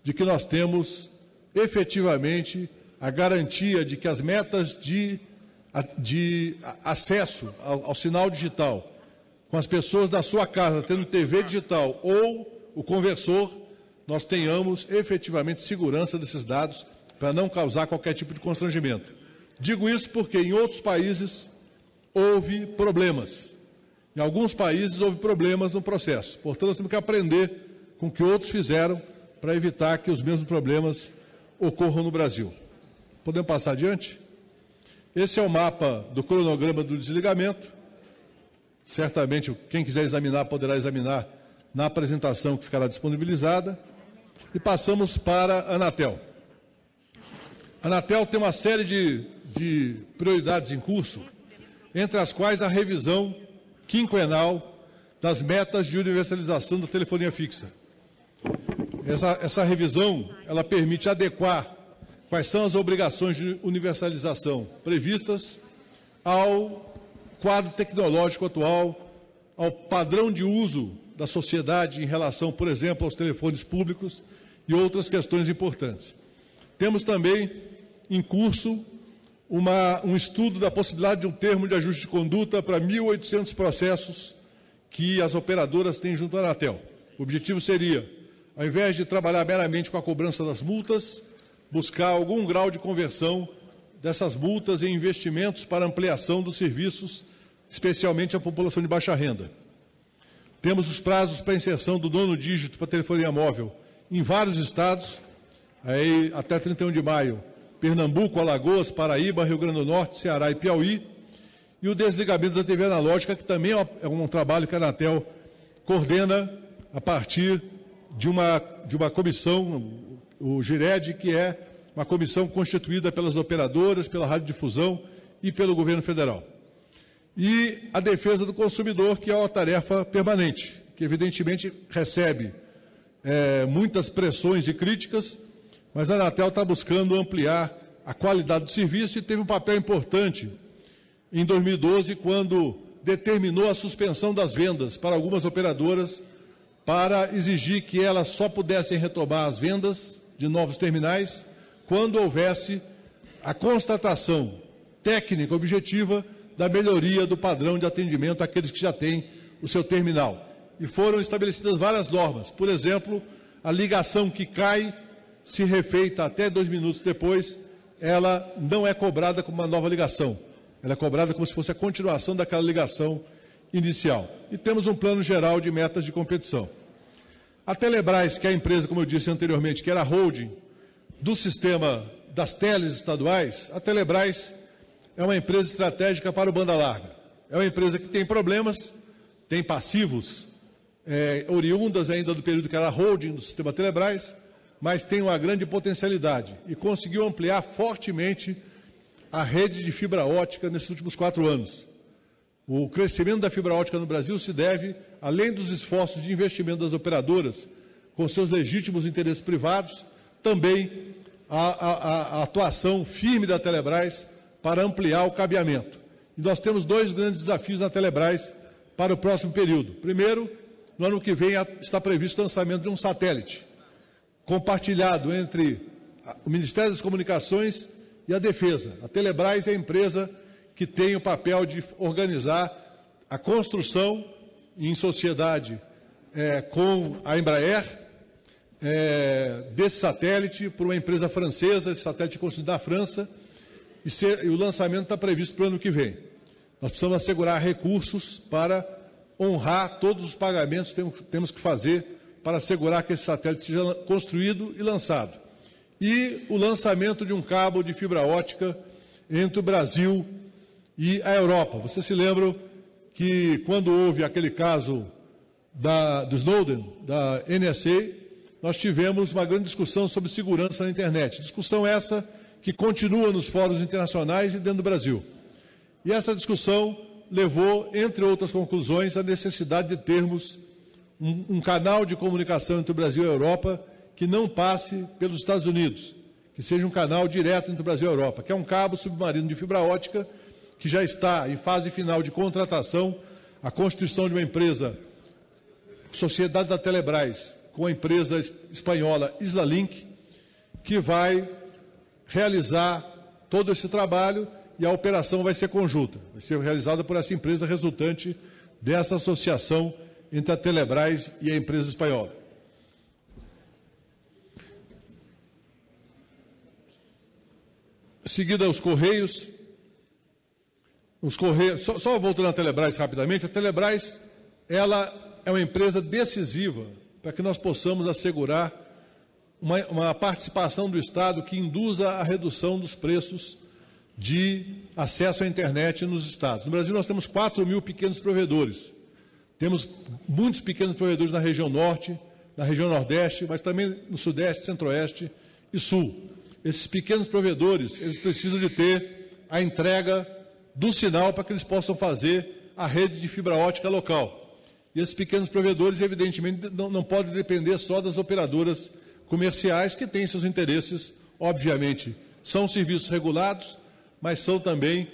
de que nós temos efetivamente a garantia de que as metas de acesso ao sinal digital, com as pessoas da sua casa tendo TV digital ou o conversor, nós tenhamos efetivamente segurança desses dados para não causar qualquer tipo de constrangimento. Digo isso porque em outros países houve problemas. Em alguns países houve problemas no processo. Portanto, nós temos que aprender com o que outros fizeram para evitar que os mesmos problemas ocorram no Brasil. Podemos passar adiante? Esse é o mapa do cronograma do desligamento. Certamente, quem quiser examinar, poderá examinar na apresentação que ficará disponibilizada. E passamos para a Anatel. A Anatel tem uma série de prioridades em curso, entre as quais a revisão quinquenal das metas de universalização da telefonia fixa. Essa revisão, ela permite adequar quais são as obrigações de universalização previstas ao quadro tecnológico atual, ao padrão de uso da sociedade em relação, por exemplo, aos telefones públicos e outras questões importantes. Temos também em curso um estudo da possibilidade de um termo de ajuste de conduta para 1.800 processos que as operadoras têm junto à Anatel. O objetivo seria, ao invés de trabalhar meramente com a cobrança das multas, buscar algum grau de conversão dessas multas em investimentos para ampliação dos serviços, especialmente à população de baixa renda. Temos os prazos para inserção do 9º dígito para telefonia móvel em vários estados, aí até 31 de maio, Pernambuco, Alagoas, Paraíba, Rio Grande do Norte, Ceará e Piauí, e o desligamento da TV analógica, que também é um trabalho que a Anatel coordena a partir de uma comissão, o GIRED, que é uma comissão constituída pelas operadoras, pela radiodifusão e pelo governo federal. E a defesa do consumidor, que é uma tarefa permanente, que evidentemente recebe muitas pressões e críticas, mas a Anatel está buscando ampliar a qualidade do serviço e teve um papel importante em 2012, quando determinou a suspensão das vendas para algumas operadoras, para exigir que elas só pudessem retomar as vendas de novos terminais quando houvesse a constatação técnica objetiva da melhoria do padrão de atendimento àqueles que já têm o seu terminal. E foram estabelecidas várias normas. Por exemplo, a ligação que cai, se refeita até 2 minutos depois, ela não é cobrada como uma nova ligação. Ela é cobrada como se fosse a continuação daquela ligação inicial. E temos um plano geral de metas de competição. A Telebrás, que é a empresa, como eu disse anteriormente, que era a holding do sistema das teles estaduais, a Telebrás é uma empresa estratégica para o banda larga. É uma empresa que tem problemas, tem passivos oriundas ainda do período que era a holding do sistema Telebrás, mas tem uma grande potencialidade e conseguiu ampliar fortemente a rede de fibra ótica nesses últimos 4 anos. O crescimento da fibra ótica no Brasil se deve, além dos esforços de investimento das operadoras, com seus legítimos interesses privados, também a atuação firme da Telebrás para ampliar o cabeamento. E nós temos 2 grandes desafios na Telebrás para o próximo período. Primeiro, no ano que vem está previsto o lançamento de um satélite compartilhado entre o Ministério das Comunicações e a Defesa. A Telebrás é a empresa que tem o papel de organizar a construção em sociedade com a Embraer desse satélite por uma empresa francesa. Esse satélite é construído na França e o lançamento está previsto para o ano que vem. Nós precisamos assegurar recursos para honrar todos os pagamentos que temos que fazer para assegurar que esse satélite seja construído e lançado. E o lançamento de um cabo de fibra ótica entre o Brasil e a Europa. Vocês se lembram que quando houve aquele caso do Snowden, da NSA, nós tivemos uma grande discussão sobre segurança na internet. Discussão essa que continua nos fóruns internacionais e dentro do Brasil. E essa discussão levou, entre outras conclusões, à necessidade de termos um canal de comunicação entre o Brasil e a Europa que não passe pelos Estados Unidos, que seja um canal direto entre o Brasil e a Europa, que é um cabo submarino de fibra ótica que já está em fase final de contratação, a constituição de uma empresa, sociedade da Telebrás, com a empresa espanhola Islalink, que vai realizar todo esse trabalho e a operação vai ser conjunta, vai ser realizada por essa empresa resultante dessa associação entre a Telebrás e a empresa espanhola. Em seguida, os Correios, só voltando à Telebrás rapidamente, a Telebrás ela é uma empresa decisiva para que nós possamos assegurar uma participação do Estado que induza a redução dos preços de acesso à internet nos estados. No Brasil, nós temos 4.000 pequenos provedores. Temos muitos pequenos provedores na região norte, na região nordeste, mas também no sudeste, centro-oeste e sul. Esses pequenos provedores, eles precisam de ter a entrega do sinal para que eles possam fazer a rede de fibra ótica local. E esses pequenos provedores, evidentemente, não podem depender só das operadoras comerciais, que têm seus interesses, obviamente, são serviços regulados, mas são também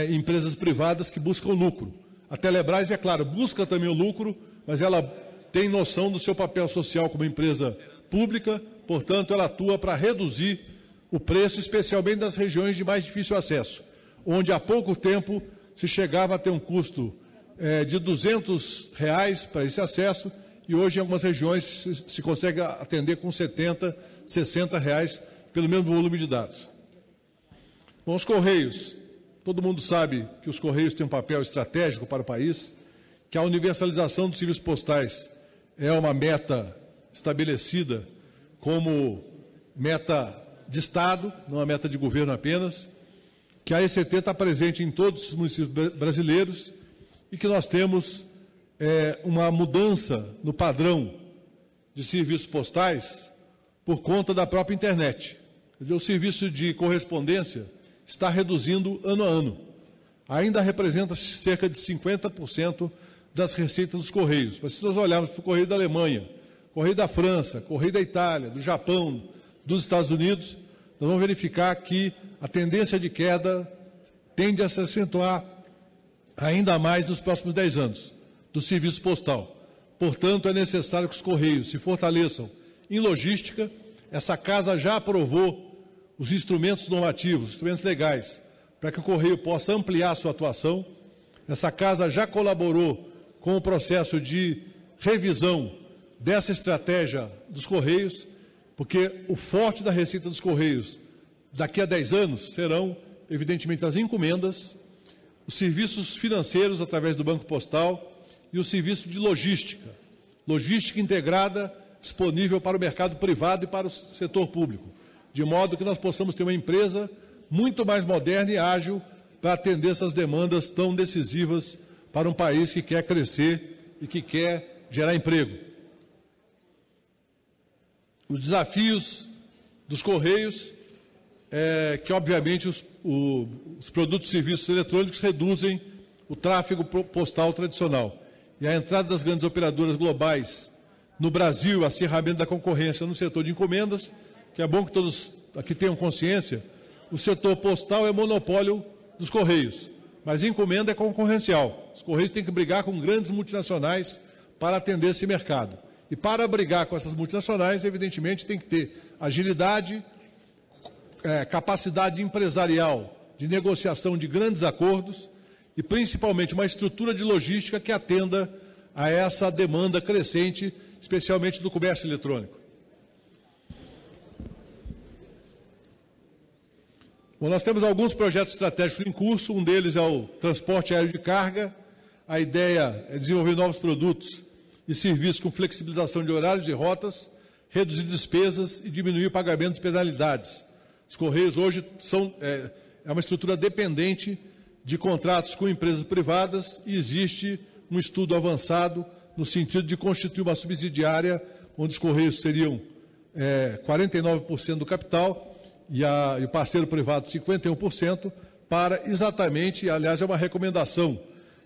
empresas privadas que buscam lucro. A Telebrás, é claro, busca também o lucro, mas ela tem noção do seu papel social como empresa pública, portanto, ela atua para reduzir o preço, especialmente nas regiões de mais difícil acesso, onde há pouco tempo se chegava a ter um custo de R$200 para esse acesso, e hoje em algumas regiões se consegue atender com R$70, R$60 pelo mesmo volume de dados. Bom, os Correios, todo mundo sabe que os Correios têm um papel estratégico para o país, que a universalização dos serviços postais é uma meta estabelecida como meta de Estado, não uma meta de governo apenas, que a ECT está presente em todos os municípios brasileiros e que nós temos uma mudança no padrão de serviços postais por conta da própria internet. Quer dizer, o serviço de correspondência está reduzindo ano a ano. Ainda representa cerca de 50% das receitas dos Correios. Mas se nós olharmos para o Correio da Alemanha, Correio da França, Correio da Itália, do Japão, dos Estados Unidos, nós vamos verificar que a tendência de queda tende a se acentuar ainda mais nos próximos 10 anos do serviço postal. Portanto, é necessário que os Correios se fortaleçam em logística. Essa casa já aprovou os instrumentos normativos, instrumentos legais, para que o Correio possa ampliar sua atuação. Essa casa já colaborou com o processo de revisão dessa estratégia dos Correios, porque o forte da receita dos Correios daqui a 10 anos serão, evidentemente, as encomendas, os serviços financeiros através do Banco Postal e o serviço de logística integrada, disponível para o mercado privado e para o setor público, de modo que nós possamos ter uma empresa muito mais moderna e ágil para atender essas demandas tão decisivas para um país que quer crescer e que quer gerar emprego. Os desafios dos Correios que, obviamente, os produtos e serviços eletrônicos reduzem o tráfego postal tradicional. E a entrada das grandes operadoras globais no Brasil, o acirramento da concorrência no setor de encomendas, que é bom que todos aqui tenham consciência, o setor postal é monopólio dos Correios, mas encomenda é concorrencial. Os Correios têm que brigar com grandes multinacionais para atender esse mercado. E para brigar com essas multinacionais, evidentemente, tem que ter agilidade, capacidade empresarial de negociação de grandes acordos e, principalmente, uma estrutura de logística que atenda a essa demanda crescente, especialmente do comércio eletrônico. Bom, nós temos alguns projetos estratégicos em curso, um deles é o transporte aéreo de carga. A ideia é desenvolver novos produtos e serviços com flexibilização de horários e rotas, reduzir despesas e diminuir o pagamento de penalidades. Os Correios hoje é uma estrutura dependente de contratos com empresas privadas e existe um estudo avançado no sentido de constituir uma subsidiária, onde os Correios seriam 49% do capital e o parceiro privado 51%, para exatamente, aliás, é uma recomendação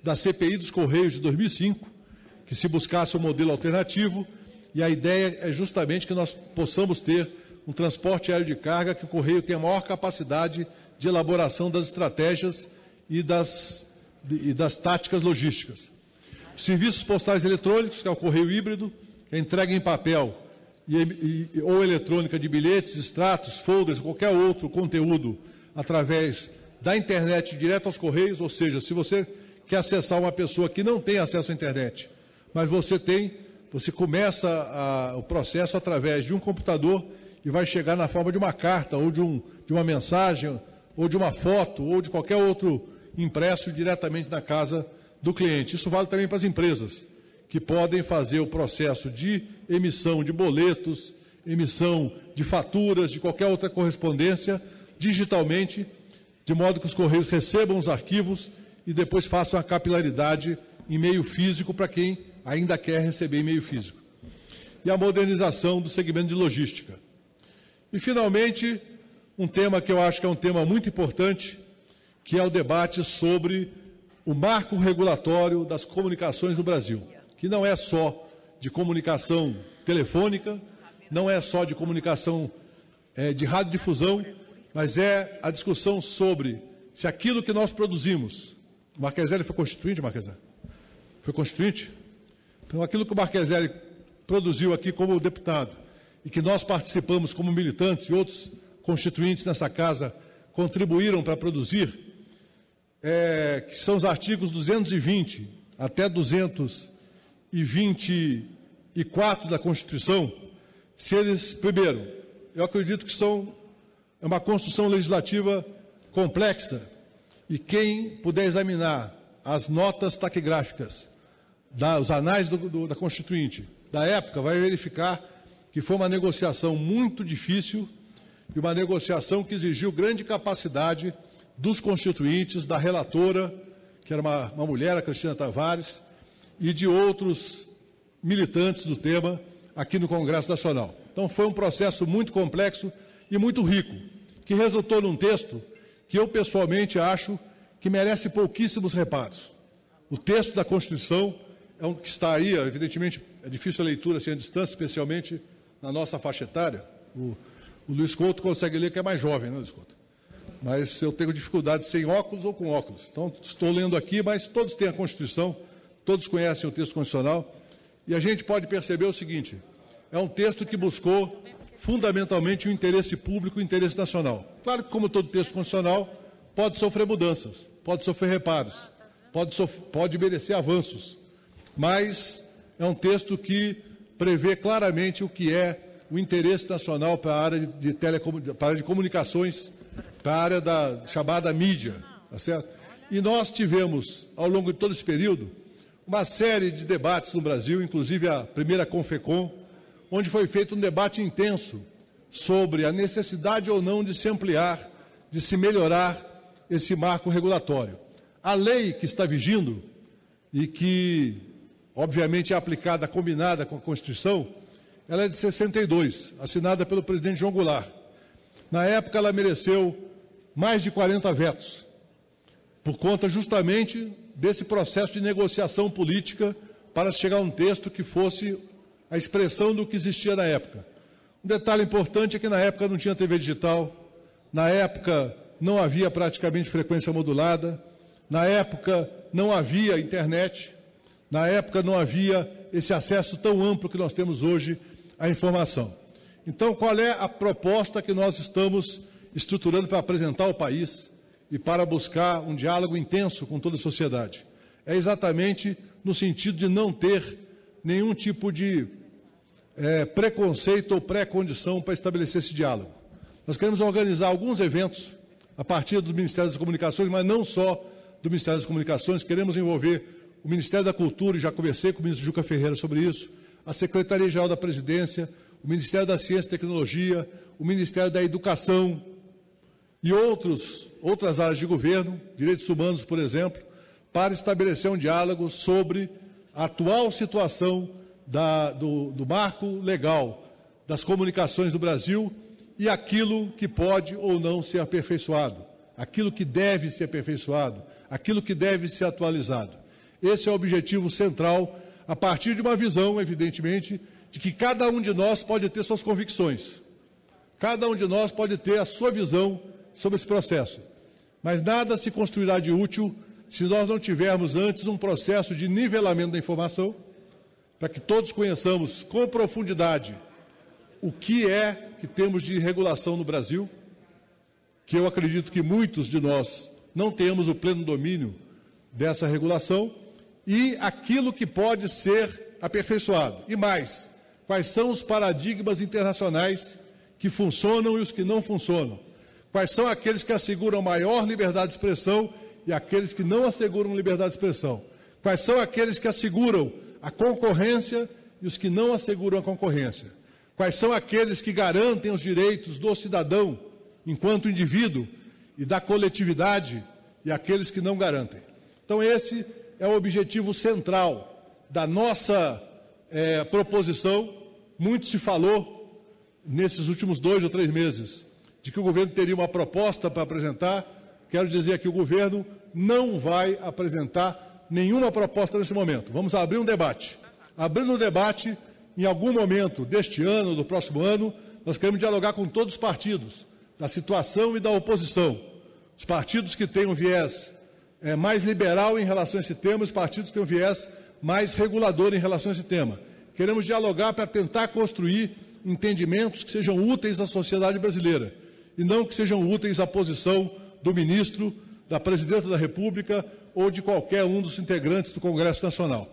da CPI dos Correios de 2005, que se buscasse um modelo alternativo, e a ideia é justamente que nós possamos ter um transporte aéreo de carga, que o Correio tenha maior capacidade de elaboração das estratégias e das táticas logísticas. Os serviços postais eletrônicos, que é o Correio híbrido, que é entrega em papel ou eletrônica de bilhetes, extratos, folders, qualquer outro conteúdo através da internet direto aos Correios, ou seja, se você quer acessar uma pessoa que não tem acesso à internet, mas você começa o processo através de um computador e vai chegar na forma de uma carta, ou de uma mensagem, ou de uma foto, ou de qualquer outro impresso diretamente na casa do cliente. Isso vale também para as empresas, que podem fazer o processo de emissão de boletos, emissão de faturas, de qualquer outra correspondência, digitalmente, de modo que os Correios recebam os arquivos e depois façam a capilaridade em meio físico para quem ainda quer receber em meio físico. E a modernização do segmento de logística. E, finalmente, um tema que eu acho que é um tema muito importante, que é o debate sobre o marco regulatório das comunicações no Brasil, que não é só de comunicação telefônica, não é só de comunicação de radiodifusão, mas é a discussão sobre se aquilo que nós produzimos... O Marcheselli foi constituinte, Marcheselli? Foi constituinte? Então, aquilo que o Marcheselli produziu aqui como deputado e que nós participamos como militantes e outros constituintes nessa casa contribuíram para produzir, que são os artigos 220 até 224 da Constituição, se eles, primeiro, eu acredito que é uma construção legislativa complexa, e quem puder examinar as notas taquigráficas, os anais da Constituinte da época, vai verificar que foi uma negociação muito difícil e uma negociação que exigiu grande capacidade dos constituintes, da relatora, que era uma mulher, a Cristina Tavares, e de outros militantes do tema aqui no Congresso Nacional. Então, foi um processo muito complexo e muito rico, que resultou num texto que eu, pessoalmente, acho que merece pouquíssimos reparos. O texto da Constituição que está aí, evidentemente, é difícil a leitura assim à distância, especialmente na nossa faixa etária. O Luiz Couto consegue ler, que é mais jovem, né, Luiz Couto? Mas eu tenho dificuldade sem óculos ou com óculos. Então, estou lendo aqui, mas todos têm a Constituição, todos conhecem o texto constitucional, e a gente pode perceber o seguinte: é um texto que buscou fundamentalmente o interesse público e o interesse nacional. Claro que, como todo texto constitucional, pode sofrer mudanças, pode sofrer reparos, pode merecer avanços, mas é um texto que prevê claramente o que é o interesse nacional para a área para a área de comunicações, para a área da chamada mídia, tá certo? E nós tivemos, ao longo de todo esse período, uma série de debates no Brasil, inclusive a primeira Confecom, onde foi feito um debate intenso sobre a necessidade ou não de se ampliar, de se melhorar esse marco regulatório. A lei que está vigindo e que, obviamente, é aplicada, combinada com a Constituição, ela é de 62, assinada pelo presidente João Goulart. Na época, ela mereceu mais de 40 vetos, por conta justamente desse processo de negociação política para chegar a um texto que fosse a expressão do que existia na época. Um detalhe importante é que na época não tinha TV digital, na época não havia praticamente frequência modulada, na época não havia internet, na época não havia esse acesso tão amplo que nós temos hoje à informação. Então, qual é a proposta que nós estamos estruturando para apresentar ao país e para buscar um diálogo intenso com toda a sociedade? É exatamente no sentido de não ter nenhum tipo de preconceito ou pré-condição para estabelecer esse diálogo. Nós queremos organizar alguns eventos a partir do Ministério das Comunicações, mas não só do Ministério das Comunicações, queremos envolver o Ministério da Cultura, e já conversei com o ministro Juca Ferreira sobre isso, a Secretaria-Geral da Presidência, o Ministério da Ciência e Tecnologia, o Ministério da Educação e outras áreas de governo, direitos humanos, por exemplo, para estabelecer um diálogo sobre a atual situação do marco legal das comunicações do Brasil e aquilo que pode ou não ser aperfeiçoado, aquilo que deve ser aperfeiçoado, aquilo que deve ser atualizado. Esse é o objetivo central a partir de uma visão, evidentemente, de que cada um de nós pode ter suas convicções. Cada um de nós pode ter a sua visão sobre esse processo. Mas nada se construirá de útil se nós não tivermos antes um processo de nivelamento da informação, para que todos conheçamos com profundidade o que é que temos de regulação no Brasil, que eu acredito que muitos de nós não temos o pleno domínio dessa regulação, e aquilo que pode ser aperfeiçoado. E mais, quais são os paradigmas internacionais que funcionam e os que não funcionam? Quais são aqueles que asseguram maior liberdade de expressão e aqueles que não asseguram liberdade de expressão? Quais são aqueles que asseguram a concorrência e os que não asseguram a concorrência? Quais são aqueles que garantem os direitos do cidadão enquanto indivíduo e da coletividade e aqueles que não garantem? Então, esse é o objetivo central da nossa proposição. Muito se falou nesses últimos 2 ou 3 meses de que o governo teria uma proposta para apresentar. Quero dizer que o governo não vai apresentar nenhuma proposta nesse momento. Vamos abrir um debate. Abrindo um debate, em algum momento deste ano, do próximo ano, nós queremos dialogar com todos os partidos, da situação e da oposição. Os partidos que têm um viés mais liberal em relação a esse tema, os partidos que têm um viés mais regulador em relação a esse tema. Queremos dialogar para tentar construir entendimentos que sejam úteis à sociedade brasileira e não que sejam úteis à posição do ministro, da presidenta da República ou de qualquer um dos integrantes do Congresso Nacional.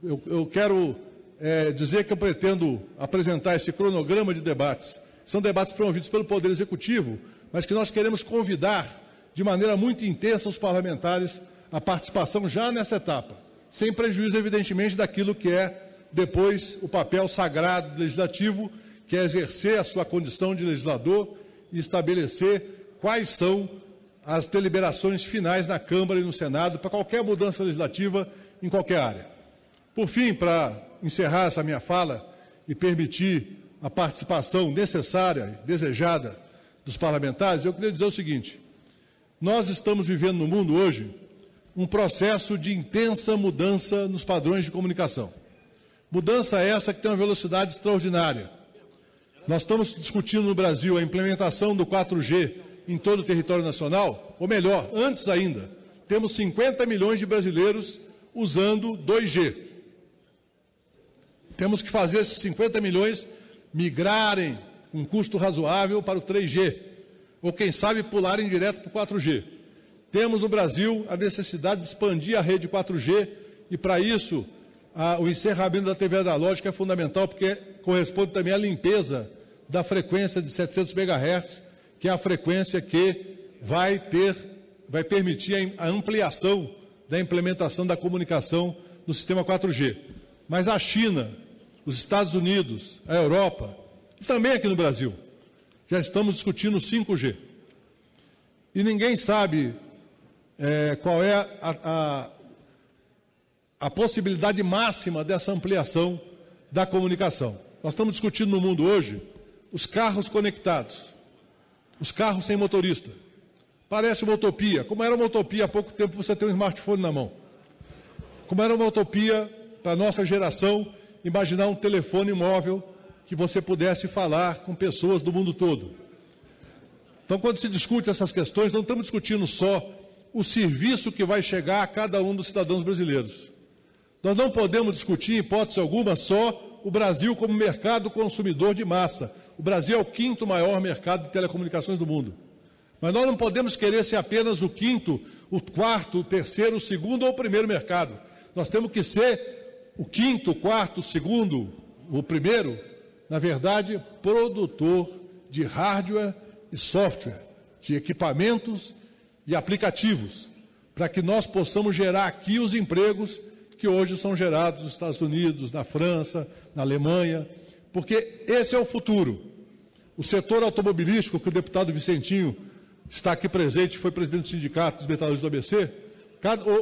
Eu quero dizer que eu pretendo apresentar esse cronograma de debates. São debates promovidos pelo Poder Executivo, mas que nós queremos convidar de maneira muito intensa os parlamentares à participação já nessa etapa, sem prejuízo, evidentemente, daquilo que é depois o papel sagrado do Legislativo, que é exercer a sua condição de legislador e estabelecer quais são as deliberações finais na Câmara e no Senado para qualquer mudança legislativa em qualquer área. Por fim, para encerrar essa minha fala e permitir a participação necessária e desejada dos parlamentares, eu queria dizer o seguinte: nós estamos vivendo no mundo hoje um processo de intensa mudança nos padrões de comunicação. Mudança essa que tem uma velocidade extraordinária. Nós estamos discutindo no Brasil a implementação do 4G em todo o território nacional, ou melhor, antes ainda, temos 50 milhões de brasileiros usando 2G. Temos que fazer esses 50 milhões migrarem com um custo razoável para o 3G, ou quem sabe pularem direto para o 4G. Temos no Brasil a necessidade de expandir a rede 4G e, para isso, o encerramento da TV analógica é fundamental, porque corresponde também à limpeza da frequência de 700 MHz, que é a frequência que vai permitir a ampliação da implementação da comunicação no sistema 4G. Mas a China, os Estados Unidos, a Europa, e também aqui no Brasil, já estamos discutindo 5G. E ninguém sabe qual é a possibilidade máxima dessa ampliação da comunicação. Nós estamos discutindo no mundo hoje os carros conectados, os carros sem motorista. Parece uma utopia, como era uma utopia há pouco tempo você ter um smartphone na mão. Como era uma utopia para a nossa geração imaginar um telefone móvel que você pudesse falar com pessoas do mundo todo. Então, quando se discute essas questões, não estamos discutindo só o serviço que vai chegar a cada um dos cidadãos brasileiros. Nós não podemos discutir, em hipótese alguma, só o Brasil como mercado consumidor de massa. O Brasil é o 5º maior mercado de telecomunicações do mundo. Mas nós não podemos querer ser apenas o 5º, o 4º, o 3º, o 2º ou o 1º mercado. Nós temos que ser o 5º, o 4º, o 2º, o 1º, na verdade, produtor de hardware e software, de equipamentos e aplicativos, para que nós possamos gerar aqui os empregos que hoje são gerados nos Estados Unidos, na França, na Alemanha, porque esse é o futuro. O setor automobilístico, que o deputado Vicentinho está aqui presente, foi presidente do Sindicato dos Metalúrgicos do ABC,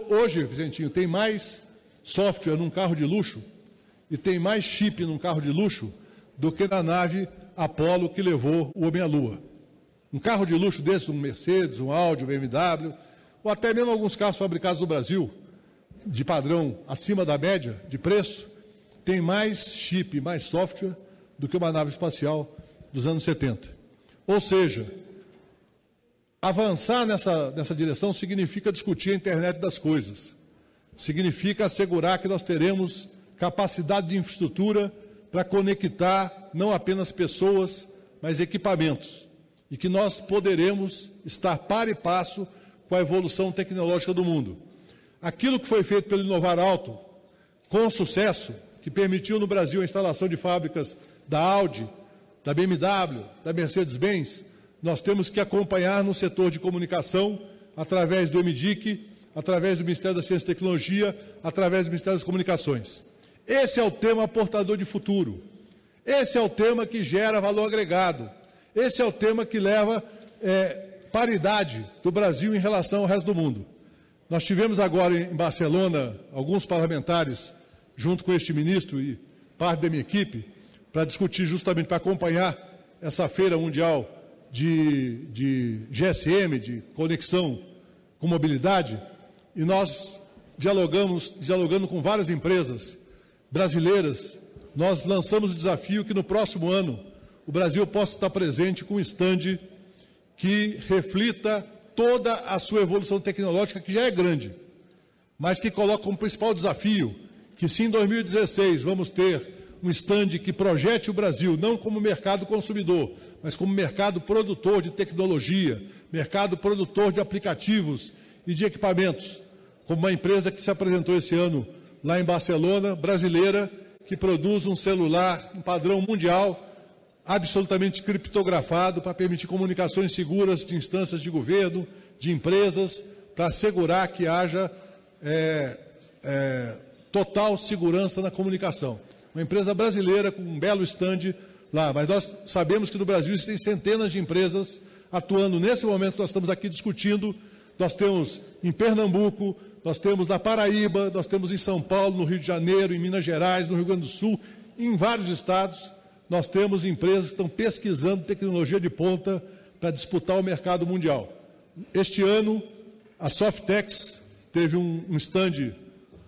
hoje, Vicentinho, tem mais software num carro de luxo e tem mais chip num carro de luxo do que na nave Apollo que levou o homem à Lua. Um carro de luxo desse, um Mercedes, um Audi, um BMW, ou até mesmo alguns carros fabricados no Brasil, de padrão acima da média de preço, tem mais chip, mais software do que uma nave espacial dos anos 70. Ou seja, avançar nessa direção significa discutir a internet das coisas, significa assegurar que nós teremos capacidade de infraestrutura para conectar não apenas pessoas, mas equipamentos, e que nós poderemos estar par e passo com a evolução tecnológica do mundo. Aquilo que foi feito pelo Inovar Alto, com sucesso, que permitiu no Brasil a instalação de fábricas da Audi, da BMW, da Mercedes-Benz, nós temos que acompanhar no setor de comunicação, através do MDIC, através do Ministério da Ciência e Tecnologia, através do Ministério das Comunicações. Esse é o tema portador de futuro. Esse é o tema que gera valor agregado. Esse é o tema que leva paridade do Brasil em relação ao resto do mundo. Nós tivemos agora em Barcelona alguns parlamentares, junto com este ministro e parte da minha equipe, para discutir justamente, para acompanhar essa feira mundial de GSM, de conexão com mobilidade, e nós dialogando com várias empresas brasileiras, nós lançamos o desafio que no próximo ano o Brasil possa estar presente com um stand que reflita toda a sua evolução tecnológica, que já é grande, mas que coloca como principal desafio que se em 2016 vamos ter um stand que projete o Brasil não como mercado consumidor, mas como mercado produtor de tecnologia, mercado produtor de aplicativos e de equipamentos, como uma empresa que se apresentou esse ano lá em Barcelona, brasileira, que produz um celular em padrão mundial, absolutamente criptografado, para permitir comunicações seguras de instâncias de governo, de empresas, para assegurar que haja total segurança na comunicação. Uma empresa brasileira com um belo stand lá, mas nós sabemos que no Brasil existem centenas de empresas atuando nesse momento que nós estamos aqui discutindo. Nós temos em Pernambuco, nós temos na Paraíba, nós temos em São Paulo, no Rio de Janeiro, em Minas Gerais, no Rio Grande do Sul, em vários estados, nós temos empresas que estão pesquisando tecnologia de ponta para disputar o mercado mundial. Este ano, a Softex teve um stand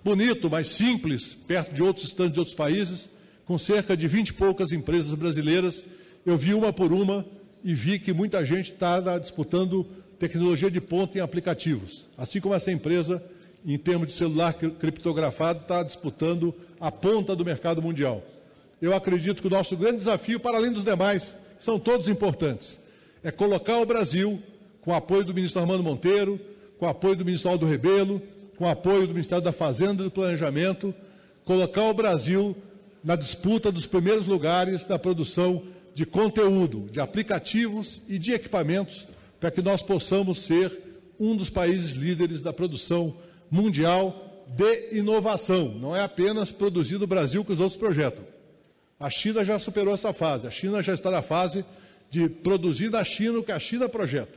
bonito, mas simples, perto de outros stands de outros países, com cerca de 20 e poucas empresas brasileiras. Eu vi uma por uma e vi que muita gente está disputando tecnologia de ponta em aplicativos, assim como essa empresa, em termos de celular criptografado, está disputando a ponta do mercado mundial. Eu acredito que o nosso grande desafio, para além dos demais, são todos importantes, é colocar o Brasil, com o apoio do ministro Armando Monteiro, com o apoio do ministro Aldo Rebelo, com o apoio do Ministério da Fazenda e do Planejamento, colocar o Brasil na disputa dos primeiros lugares da produção de conteúdo, de aplicativos e de equipamentos, para que nós possamos ser um dos países líderes da produção mundial de inovação. Não é apenas produzir no Brasil que os outros projetam. A China já superou essa fase. A China já está na fase de produzir na China o que a China projeta.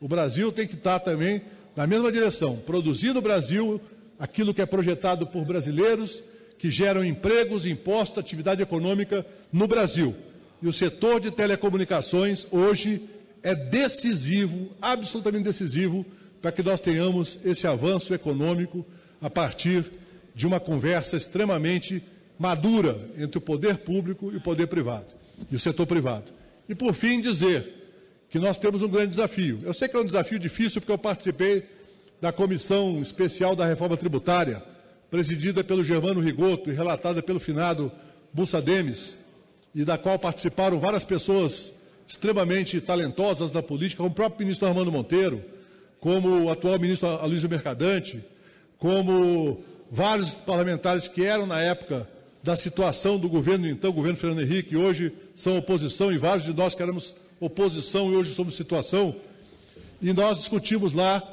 O Brasil tem que estar também na mesma direção, produzir no Brasil aquilo que é projetado por brasileiros, que geram empregos, impostos, atividade econômica no Brasil. E o setor de telecomunicações hoje é decisivo, absolutamente decisivo, para que nós tenhamos esse avanço econômico a partir de uma conversa extremamente madura entre o poder público e o poder privado, e o setor privado. E, por fim, dizer que nós temos um grande desafio. Eu sei que é um desafio difícil, porque eu participei da Comissão Especial da Reforma Tributária, presidida pelo Germano Rigoto e relatada pelo finado Bussa Demes, e da qual participaram várias pessoas extremamente talentosas da política, como o próprio ministro Armando Monteiro, como o atual ministro Aloysio Mercadante, como vários parlamentares que eram, na época, da situação do governo, então, o governo Fernando Henrique, hoje são oposição, e vários de nós que éramos oposição e hoje somos situação, e nós discutimos lá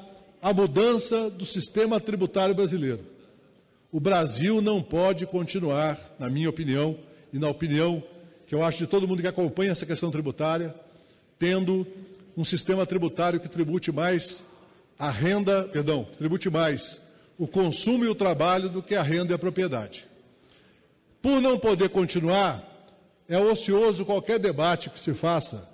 a mudança do sistema tributário brasileiro. O Brasil não pode continuar, na minha opinião, e na opinião que eu acho de todo mundo que acompanha essa questão tributária, tendo um sistema tributário que tribute mais a renda, tribute mais o consumo e o trabalho do que a renda e a propriedade. Por não poder continuar, é ocioso qualquer debate que se faça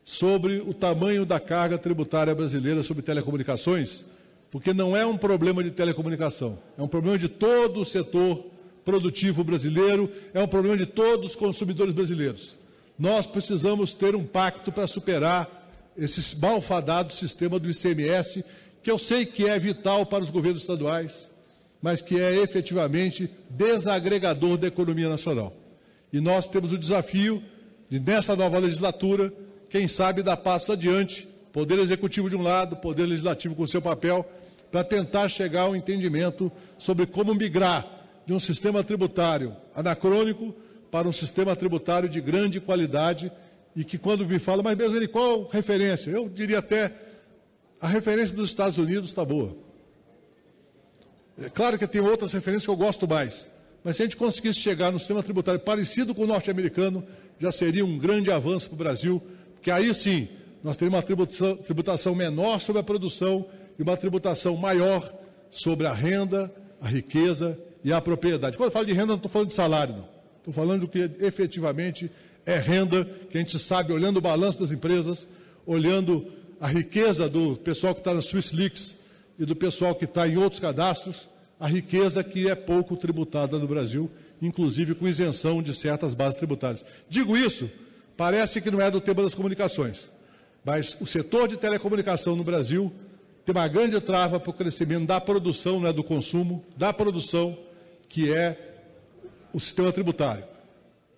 sobre o tamanho da carga tributária brasileira sobre telecomunicações, porque não é um problema de telecomunicação, é um problema de todo o setor produtivo brasileiro, é um problema de todos os consumidores brasileiros. Nós precisamos ter um pacto para superar esse malfadado sistema do ICMS, que eu sei que é vital para os governos estaduais, mas que é efetivamente desagregador da economia nacional. E nós temos o desafio de, nessa nova legislatura, quem sabe dar passos adiante, Poder Executivo de um lado, Poder Legislativo com seu papel, para tentar chegar a um entendimento sobre como migrar de um sistema tributário anacrônico para um sistema tributário de grande qualidade e que, quando me fala, mas mesmo ele, qual referência? Eu diria até, a referência dos Estados Unidos está boa. É claro que tem outras referências que eu gosto mais, mas se a gente conseguisse chegar num sistema tributário parecido com o norte-americano, já seria um grande avanço para o Brasil, porque aí sim nós teríamos uma tributação menor sobre a produção e uma tributação maior sobre a renda, a riqueza e a propriedade. Quando eu falo de renda, não estou falando de salário, não. Estou falando do que efetivamente é renda, que a gente sabe, olhando o balanço das empresas, olhando a riqueza do pessoal que está na SwissLeaks e do pessoal que está em outros cadastros, a riqueza que é pouco tributada no Brasil, inclusive com isenção de certas bases tributárias. Digo isso, parece que não é do tema das comunicações, mas o setor de telecomunicação no Brasil tem uma grande trava para o crescimento da produção, não é do consumo, da produção, que é o sistema tributário.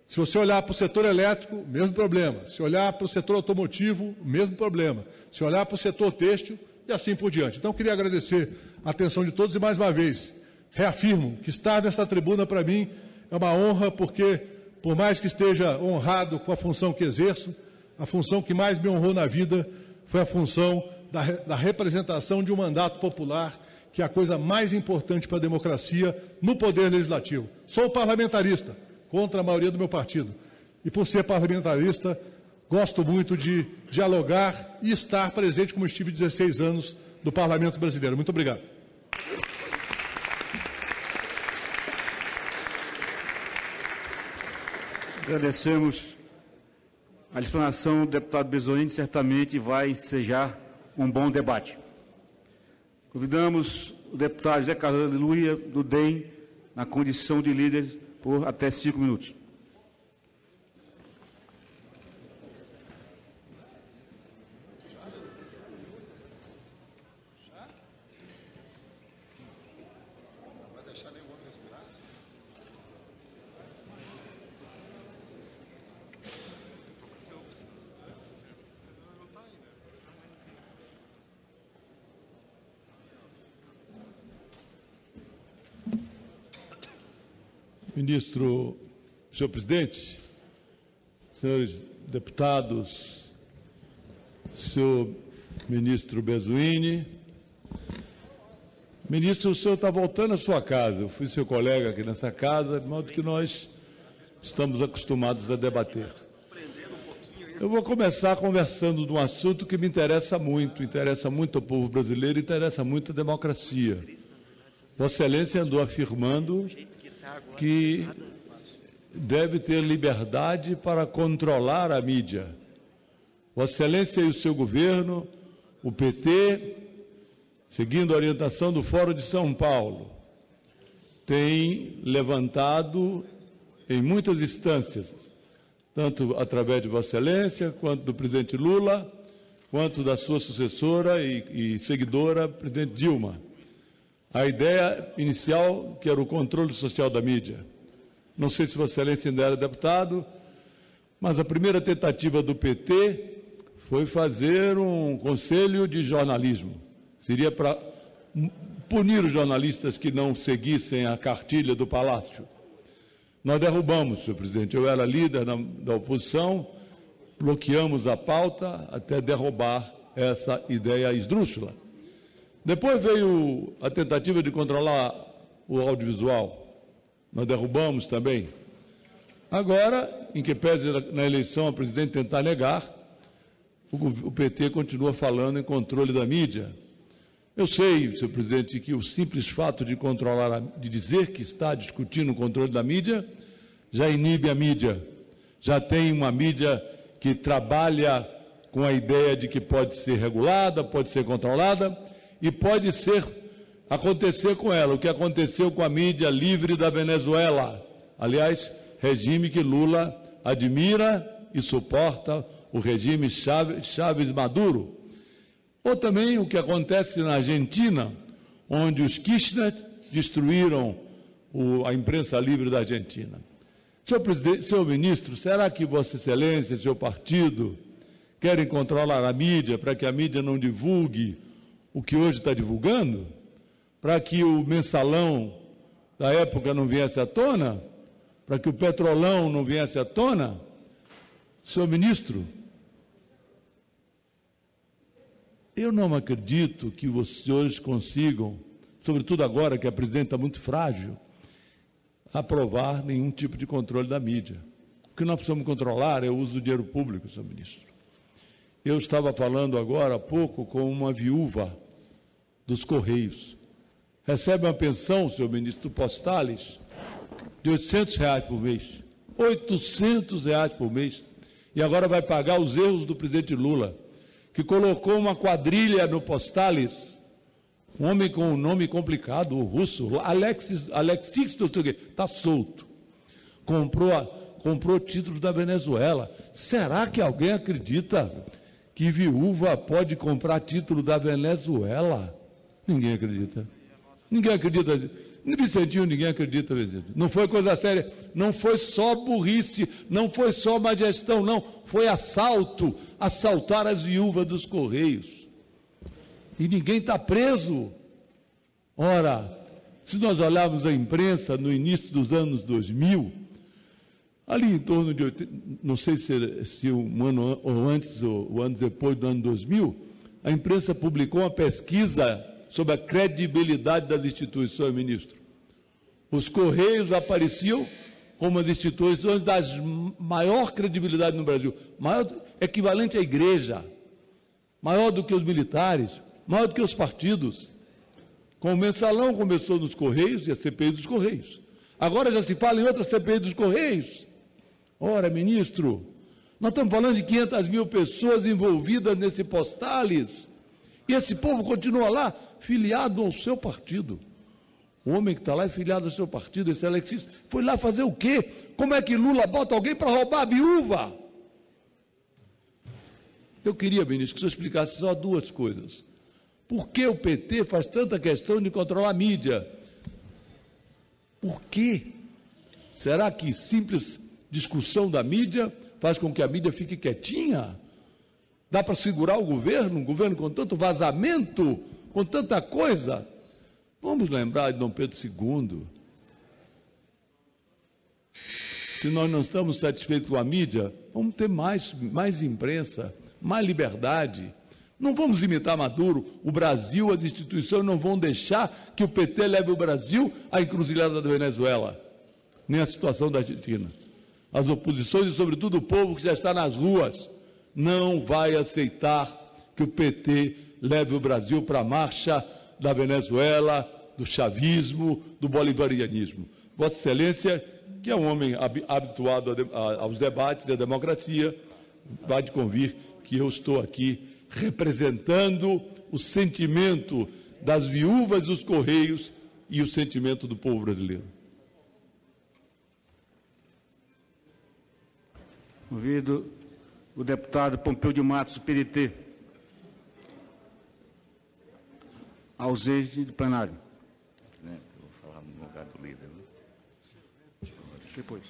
Se você olhar para o setor elétrico, mesmo problema. Se olhar para o setor automotivo, mesmo problema. Se olhar para o setor têxtil, e assim por diante. Então, queria agradecer a atenção de todos e, mais uma vez, reafirmo que estar nessa tribuna, para mim, é uma honra, porque, por mais que esteja honrado com a função que exerço, a função que mais me honrou na vida foi a função da representação de um mandato popular, que é a coisa mais importante para a democracia no Poder Legislativo. Sou parlamentarista, contra a maioria do meu partido. E, por ser parlamentarista, gosto muito de dialogar e estar presente, como estive 16 anos, do Parlamento Brasileiro. Muito obrigado.
Agradecemos a explanação do deputado Bezoini, certamente vai ensejar um bom debate. Convidamos o deputado José Carlos Aleluia, do DEM, na condição de líder, por até 5 minutos.
Ministro, senhor presidente, senhores deputados, senhor ministro Bezoini. Ministro, o senhor está voltando à sua casa. Eu fui seu colega aqui nessa casa, de modo que nós estamos acostumados a debater. Eu vou começar conversando de um assunto que me interessa muito ao povo brasileiro, interessa muito a democracia. Vossa Excelência andou afirmando que deve ter liberdade para controlar a mídia. Vossa Excelência e o seu governo, o PT, seguindo a orientação do Fórum de São Paulo, tem levantado em muitas instâncias, tanto através de Vossa Excelência, quanto do presidente Lula, quanto da sua sucessora e seguidora, presidente Dilma, a ideia inicial, que era o controle social da mídia. Não sei se Vossa Excelência ainda era deputado, mas a primeira tentativa do PT foi fazer um conselho de jornalismo. Seria para punir os jornalistas que não seguissem a cartilha do Palácio. Nós derrubamos, senhor presidente. Eu era líder da oposição, bloqueamos a pauta até derrubar essa ideia esdrúxula. Depois veio a tentativa de controlar o audiovisual. Nós derrubamos também. Agora, em que pese na eleição a presidente tentar negar, o PT continua falando em controle da mídia. Eu sei, senhor presidente, que o simples fato de controlar, de dizer que está discutindo o controle da mídia, já inibe a mídia. Já tem uma mídia que trabalha com a ideia de que pode ser regulada, pode ser controlada, e pode ser acontecer com ela o que aconteceu com a mídia livre da Venezuela. Aliás, regime que Lula admira e suporta, o regime Chávez Maduro. Ou também o que acontece na Argentina, onde os Kirchner destruíram a imprensa livre da Argentina. Senhor ministro, será que Vossa Excelência e seu partido querem controlar a mídia para que a mídia não divulgue o que hoje está divulgando? Para que o mensalão da época não viesse à tona? Para que o petrolão não viesse à tona? Senhor ministro, eu não acredito que vocês consigam, sobretudo agora que a presidente está muito frágil, aprovar nenhum tipo de controle da mídia. O que nós precisamos controlar é o uso do dinheiro público, senhor ministro. Eu estava falando agora há pouco com uma viúva dos Correios. Recebe uma pensão, senhor ministro, do Postales, de R$800 por mês. R$800 por mês. E agora vai pagar os erros do presidente Lula, que colocou uma quadrilha no Postales, um homem com um nome complicado, o russo, Alexis, está solto. Comprou títulos da Venezuela. Será que alguém acredita que viúva pode comprar título da Venezuela? Ninguém acredita. Ninguém acredita. Vicentinho, ninguém acredita, Vicente. Não foi coisa séria, não foi só burrice, não foi só má gestão, não. Foi assalto, assaltar as viúvas dos Correios. E ninguém está preso. Ora, se nós olharmos a imprensa no início dos anos 2000, ali em torno de, não sei se um ano ou antes ou anos depois do ano 2000, a imprensa publicou uma pesquisa sobre a credibilidade das instituições, ministro. Os Correios apareciam como as instituições das maior credibilidade no Brasil, maior, equivalente à igreja, maior do que os militares, maior do que os partidos. Com o mensalão começou nos Correios e a CPI dos Correios. Agora já se fala em outra CPI dos Correios. Ora, ministro, nós estamos falando de 500 mil pessoas envolvidas nesse Postales, e esse povo continua lá, filiado ao seu partido. O homem que está lá é filiado ao seu partido, esse Alexis, foi lá fazer o quê? Como é que Lula bota alguém para roubar a viúva? Eu queria, ministro, que o senhor explicasse só duas coisas. Por que o PT faz tanta questão de controlar a mídia? Por quê? Será que simples discussão da mídia faz com que a mídia fique quietinha? Dá para segurar o governo? Um governo com tanto vazamento, com tanta coisa? Vamos lembrar de Dom Pedro II. Se nós não estamos satisfeitos com a mídia, vamos ter mais imprensa, mais liberdade. Não vamos imitar Maduro. O Brasil, as instituições não vão deixar que o PT leve o Brasil à encruzilhada da Venezuela, nem à situação da Argentina. As oposições e, sobretudo, o povo que já está nas ruas, não vai aceitar que o PT leve o Brasil para a marcha da Venezuela, do chavismo, do bolivarianismo. Vossa Excelência, que é um homem habituado aos debates e à democracia, vai de convir que eu estou aqui representando o sentimento das viúvas dos Correios e o sentimento do povo brasileiro.
Ouvido o deputado Pompeu de Matos, PDT. Ausente do plenário.
Eu vou falar no lugar do líder. Né?
Depois.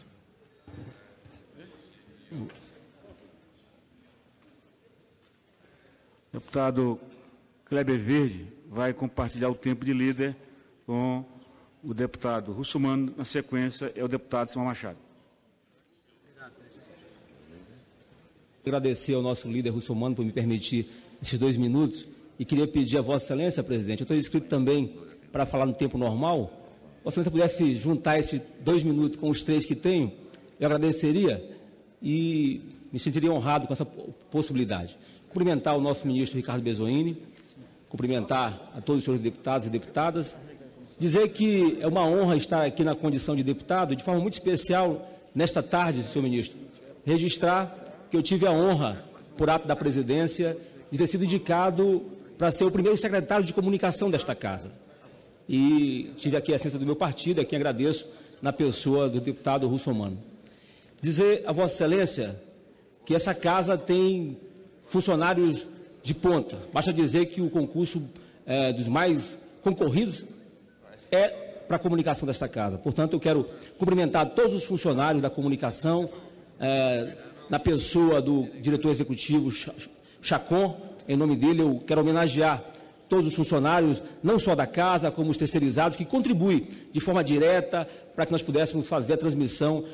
Deputado Kleber Verde vai compartilhar o tempo de líder com o deputado Russomano. Na sequência, é o deputado Simão Machado.
Agradecer ao nosso líder Russomano por me permitir esses 2 minutos e queria pedir a Vossa Excelência, presidente, eu estou inscrito também para falar no tempo normal. Vossa Excelência pudesse juntar esses 2 minutos com os 3 que tenho, eu agradeceria e me sentiria honrado com essa possibilidade. Cumprimentar o nosso ministro Ricardo Bezoini, cumprimentar a todos os senhores deputados e deputadas, dizer que é uma honra estar aqui na condição de deputado, de forma muito especial, nesta tarde, senhor ministro, registrar que eu tive a honra, por ato da presidência, de ter sido indicado para ser o primeiro secretário de comunicação desta casa. e tive aqui a assistência do meu partido, a quem agradeço, na pessoa do deputado Russomano. Dizer a Vossa Excelência que essa casa tem funcionários de ponta. Basta dizer que o concurso dos mais concorridos é para a comunicação desta casa. Portanto, eu quero cumprimentar todos os funcionários da comunicação, na pessoa do diretor executivo Chacon. Em nome dele, eu quero homenagear todos os funcionários, não só da casa, como os terceirizados, que contribuem de forma direta para que nós pudéssemos fazer a transmissão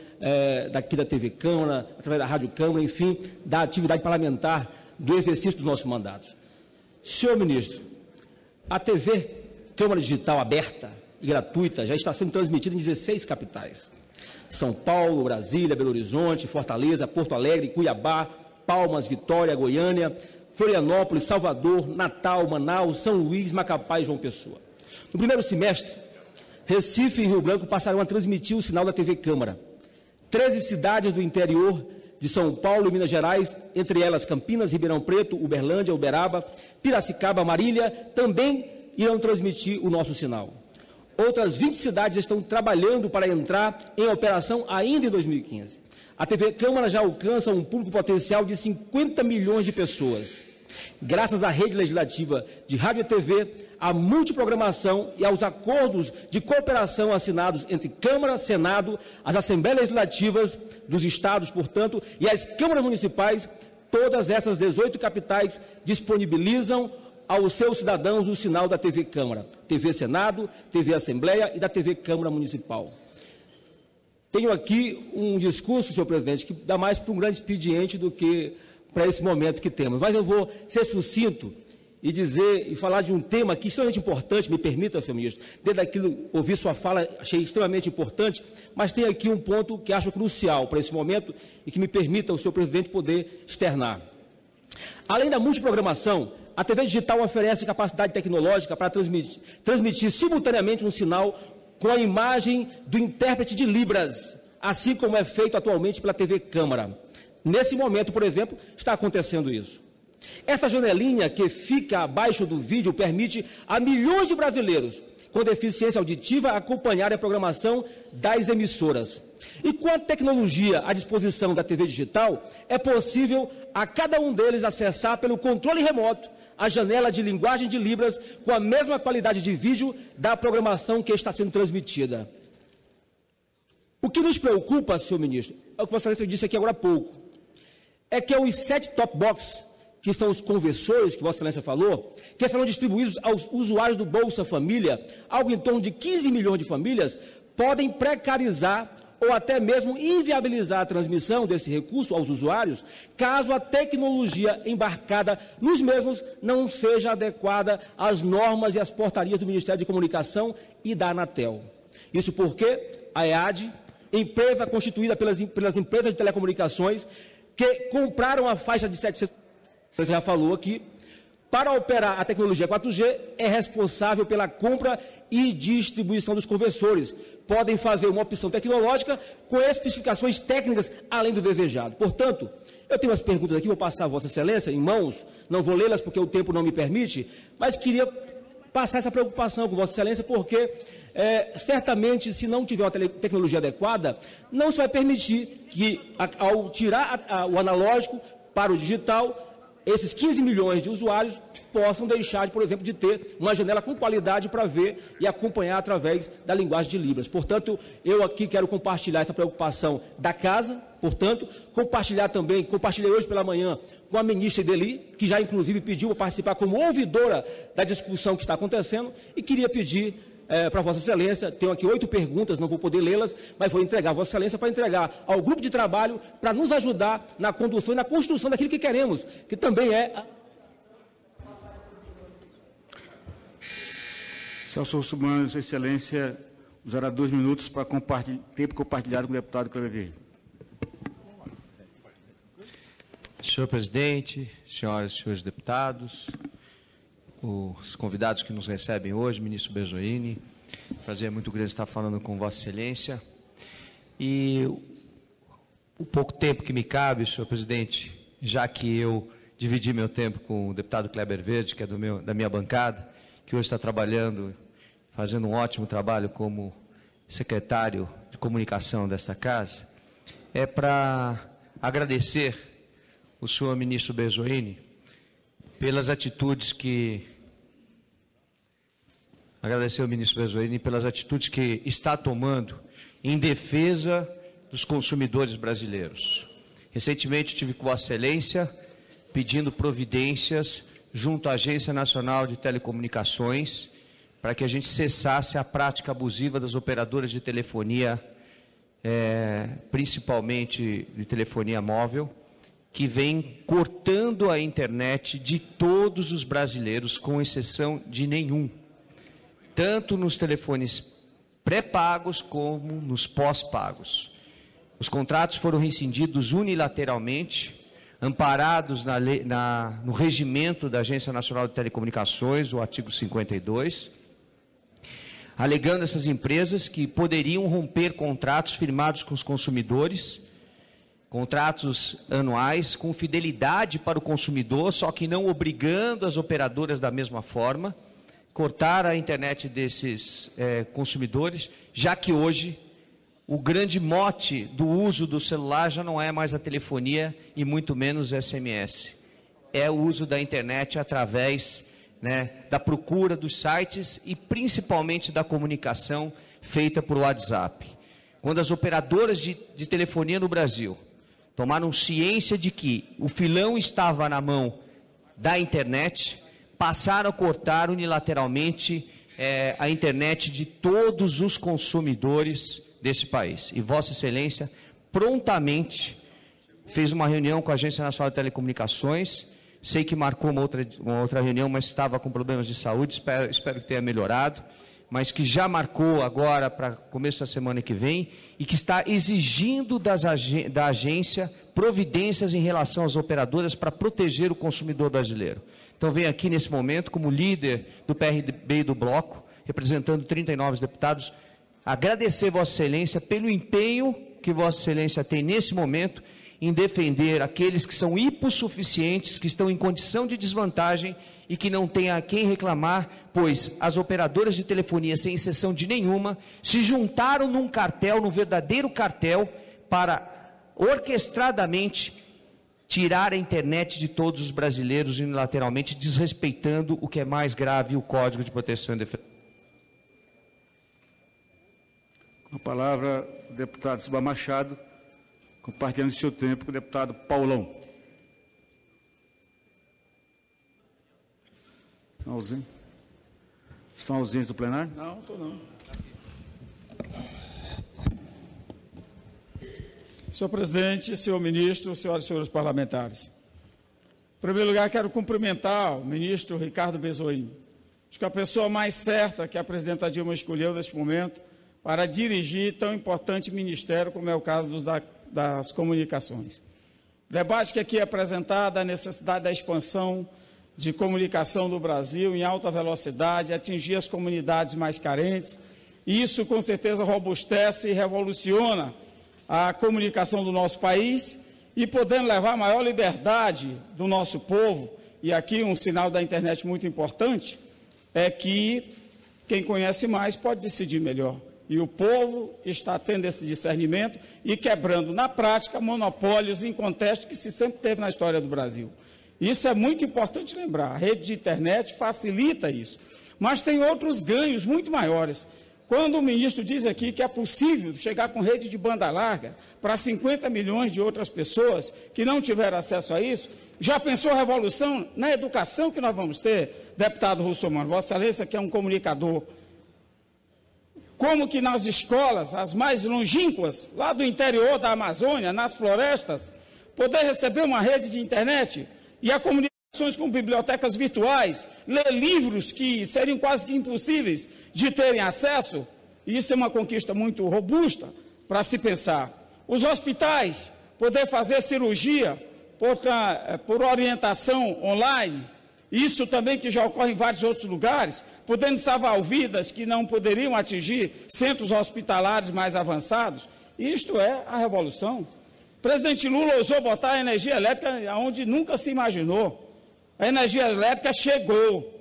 daqui da TV Câmara, através da Rádio Câmara, enfim, da atividade parlamentar do exercício dos nossos mandatos. Senhor ministro, a TV Câmara Digital aberta e gratuita já está sendo transmitida em 16 capitais. São Paulo, Brasília, Belo Horizonte, Fortaleza, Porto Alegre, Cuiabá, Palmas, Vitória, Goiânia, Florianópolis, Salvador, Natal, Manaus, São Luís, Macapá e João Pessoa. No primeiro semestre, Recife e Rio Branco passarão a transmitir o sinal da TV Câmara. 13 cidades do interior de São Paulo e Minas Gerais, entre elas Campinas, Ribeirão Preto, Uberlândia, Uberaba, Piracicaba, Marília, também irão transmitir o nosso sinal. Outras 20 cidades estão trabalhando para entrar em operação ainda em 2015. A TV Câmara já alcança um público potencial de 50 milhões de pessoas. Graças à rede legislativa de rádio e TV, à multiprogramação e aos acordos de cooperação assinados entre Câmara, Senado, as Assembleias Legislativas dos Estados, portanto, e as câmaras municipais, todas essas 18 capitais disponibilizam aos seus cidadãos o sinal da TV Câmara, TV Senado, TV Assembleia e da TV Câmara Municipal. Tenho aqui um discurso, senhor presidente, que dá mais para um grande expediente do que para esse momento que temos. Mas eu vou ser sucinto e dizer e falar de um tema que é extremamente importante, me permita, senhor ministro. Desde aquilo, ouvi sua fala, achei extremamente importante, mas tem aqui um ponto que acho crucial para esse momento e que me permita o senhor presidente poder externar. Além da multiprogramação, a TV digital oferece capacidade tecnológica para transmitir simultaneamente um sinal com a imagem do intérprete de Libras, assim como é feito atualmente pela TV Câmara. Nesse momento, por exemplo, está acontecendo isso. Essa janelinha que fica abaixo do vídeo permite a milhões de brasileiros com deficiência auditiva acompanhar a programação das emissoras. E com a tecnologia à disposição da TV digital, é possível a cada um deles acessar pelo controle remoto a janela de linguagem de Libras com a mesma qualidade de vídeo da programação que está sendo transmitida. O que nos preocupa, senhor ministro, é o que Vossa Excelência disse aqui agora há pouco, é que os set-top box, que são os conversores que Vossa Excelência falou, que serão distribuídos aos usuários do Bolsa Família, algo em torno de 15 milhões de famílias, podem precarizar ou até mesmo inviabilizar a transmissão desse recurso aos usuários, caso a tecnologia embarcada nos mesmos não seja adequada às normas e às portarias do Ministério de Comunicação e da Anatel. Isso porque a EAD, empresa constituída pelas empresas de telecomunicações, que compraram a faixa de 700, você já falou aqui, para operar a tecnologia 4G, é responsável pela compra e distribuição dos conversores. Podem fazer uma opção tecnológica com especificações técnicas além do desejado. Portanto, eu tenho umas perguntas aqui, vou passar a Vossa Excelência em mãos, não vou lê-las porque o tempo não me permite, mas queria passar essa preocupação com Vossa Excelência, porque certamente, se não tiver uma tecnologia adequada, não se vai permitir que, ao tirar o analógico para o digital, esses 15 milhões de usuários possam deixar, por exemplo, de ter uma janela com qualidade para ver e acompanhar através da linguagem de Libras. Portanto, eu aqui quero compartilhar essa preocupação da casa, portanto, compartilhei hoje pela manhã com a ministra Ideli, que já inclusive pediu para participar como ouvidora da discussão que está acontecendo, e queria pedir para Vossa Excelência, tenho aqui 8 perguntas, não vou poder lê-las, mas vou entregar a Vossa Excelência para entregar ao grupo de trabalho para nos ajudar na condução e na construção daquilo que queremos, que também é...
Celso Russomano, Sua Excelência, usará 2 minutos para tempo compartilhado com o deputado Kleber Vieira.
Senhor presidente, senhoras e senhores deputados, os convidados que nos recebem hoje, ministro Bezoini, prazer muito grande estar falando com Vossa Excelência. E o pouco tempo que me cabe, senhor presidente, já que eu dividi meu tempo com o deputado Kleber Verde, que é da minha bancada, que hoje está trabalhando, fazendo um ótimo trabalho como secretário de comunicação desta casa, é para agradecer o senhor ministro Bezoini pelas atitudes que está tomando em defesa dos consumidores brasileiros. Recentemente tive com Vossa Excelência pedindo providências junto à Agência Nacional de Telecomunicações para que a gente cessasse a prática abusiva das operadoras de telefonia, principalmente de telefonia móvel, que vem cortando a internet de todos os brasileiros, com exceção de nenhum, tanto nos telefones pré-pagos como nos pós-pagos. Os contratos foram rescindidos unilateralmente, amparados no regimento da Agência Nacional de Telecomunicações, o artigo 52, alegando essas empresas que poderiam romper contratos firmados com os consumidores, contratos anuais com fidelidade para o consumidor, só que não obrigando as operadoras da mesma forma, cortar a internet desses consumidores, já que hoje o grande mote do uso do celular já não é mais a telefonia e muito menos SMS. É o uso da internet através da procura dos sites e principalmente da comunicação feita por WhatsApp. Quando as operadoras de telefonia no Brasil tomaram ciência de que o filão estava na mão da internet, passaram a cortar unilateralmente a internet de todos os consumidores desse país. E Vossa Excelência prontamente fez uma reunião com a Agência Nacional de Telecomunicações. Sei que marcou uma outra reunião, mas estava com problemas de saúde, espero que tenha melhorado, mas que já marcou agora para começo da semana que vem e que está exigindo da agência providências em relação às operadoras para proteger o consumidor brasileiro. Então, venho aqui nesse momento, como líder do PRB e do Bloco, representando 39 deputados, agradecer Vossa Excelência pelo empenho que Vossa Excelência tem nesse momento em defender aqueles que são hipossuficientes, que estão em condição de desvantagem e que não têm a quem reclamar, pois as operadoras de telefonia, sem exceção de nenhuma, se juntaram num cartel, num verdadeiro cartel, para orquestradamente tirar a internet de todos os brasileiros unilateralmente, desrespeitando o que é mais grave, o Código de Proteção e Defesa.
Com a palavra, o deputado Silva Machado, compartilhando seu tempo com o deputado Paulão. Estão ausentes do plenário?
Não, estou não. Senhor presidente, senhor ministro, senhoras e senhores parlamentares. Em primeiro lugar, quero cumprimentar o ministro Ricardo Bezoini. Acho que a pessoa mais certa que a presidenta Dilma escolheu neste momento para dirigir tão importante ministério como é o caso das comunicações. O debate que aqui é apresentado, a necessidade da expansão de comunicação no Brasil em alta velocidade, atingir as comunidades mais carentes, isso com certeza robustece e revoluciona a comunicação do nosso país e podendo levar maior liberdade do nosso povo, e aqui um sinal da internet muito importante, é que quem conhece mais pode decidir melhor. E o povo está tendo esse discernimento e quebrando, na prática, monopólios em contexto que se sempre teve na história do Brasil. Isso é muito importante lembrar. A rede de internet facilita isso. Mas tem outros ganhos muito maiores. Quando o ministro diz aqui que é possível chegar com rede de banda larga para 50 milhões de outras pessoas que não tiveram acesso a isso, já pensou a revolução na educação que nós vamos ter, deputado Russomano? Vossa Excelência, que é um comunicador. Como que nas escolas, as mais longínquas, lá do interior da Amazônia, nas florestas, poder receber uma rede de internet e a comunicações com bibliotecas virtuais, ler livros que seriam quase que impossíveis de terem acesso, isso é uma conquista muito robusta para se pensar. Os hospitais, poder fazer cirurgia por orientação online, isso também que já ocorre em vários outros lugares, podendo salvar vidas que não poderiam atingir centros hospitalares mais avançados. Isto é a revolução. O presidente Lula ousou botar a energia elétrica onde nunca se imaginou. A energia elétrica chegou.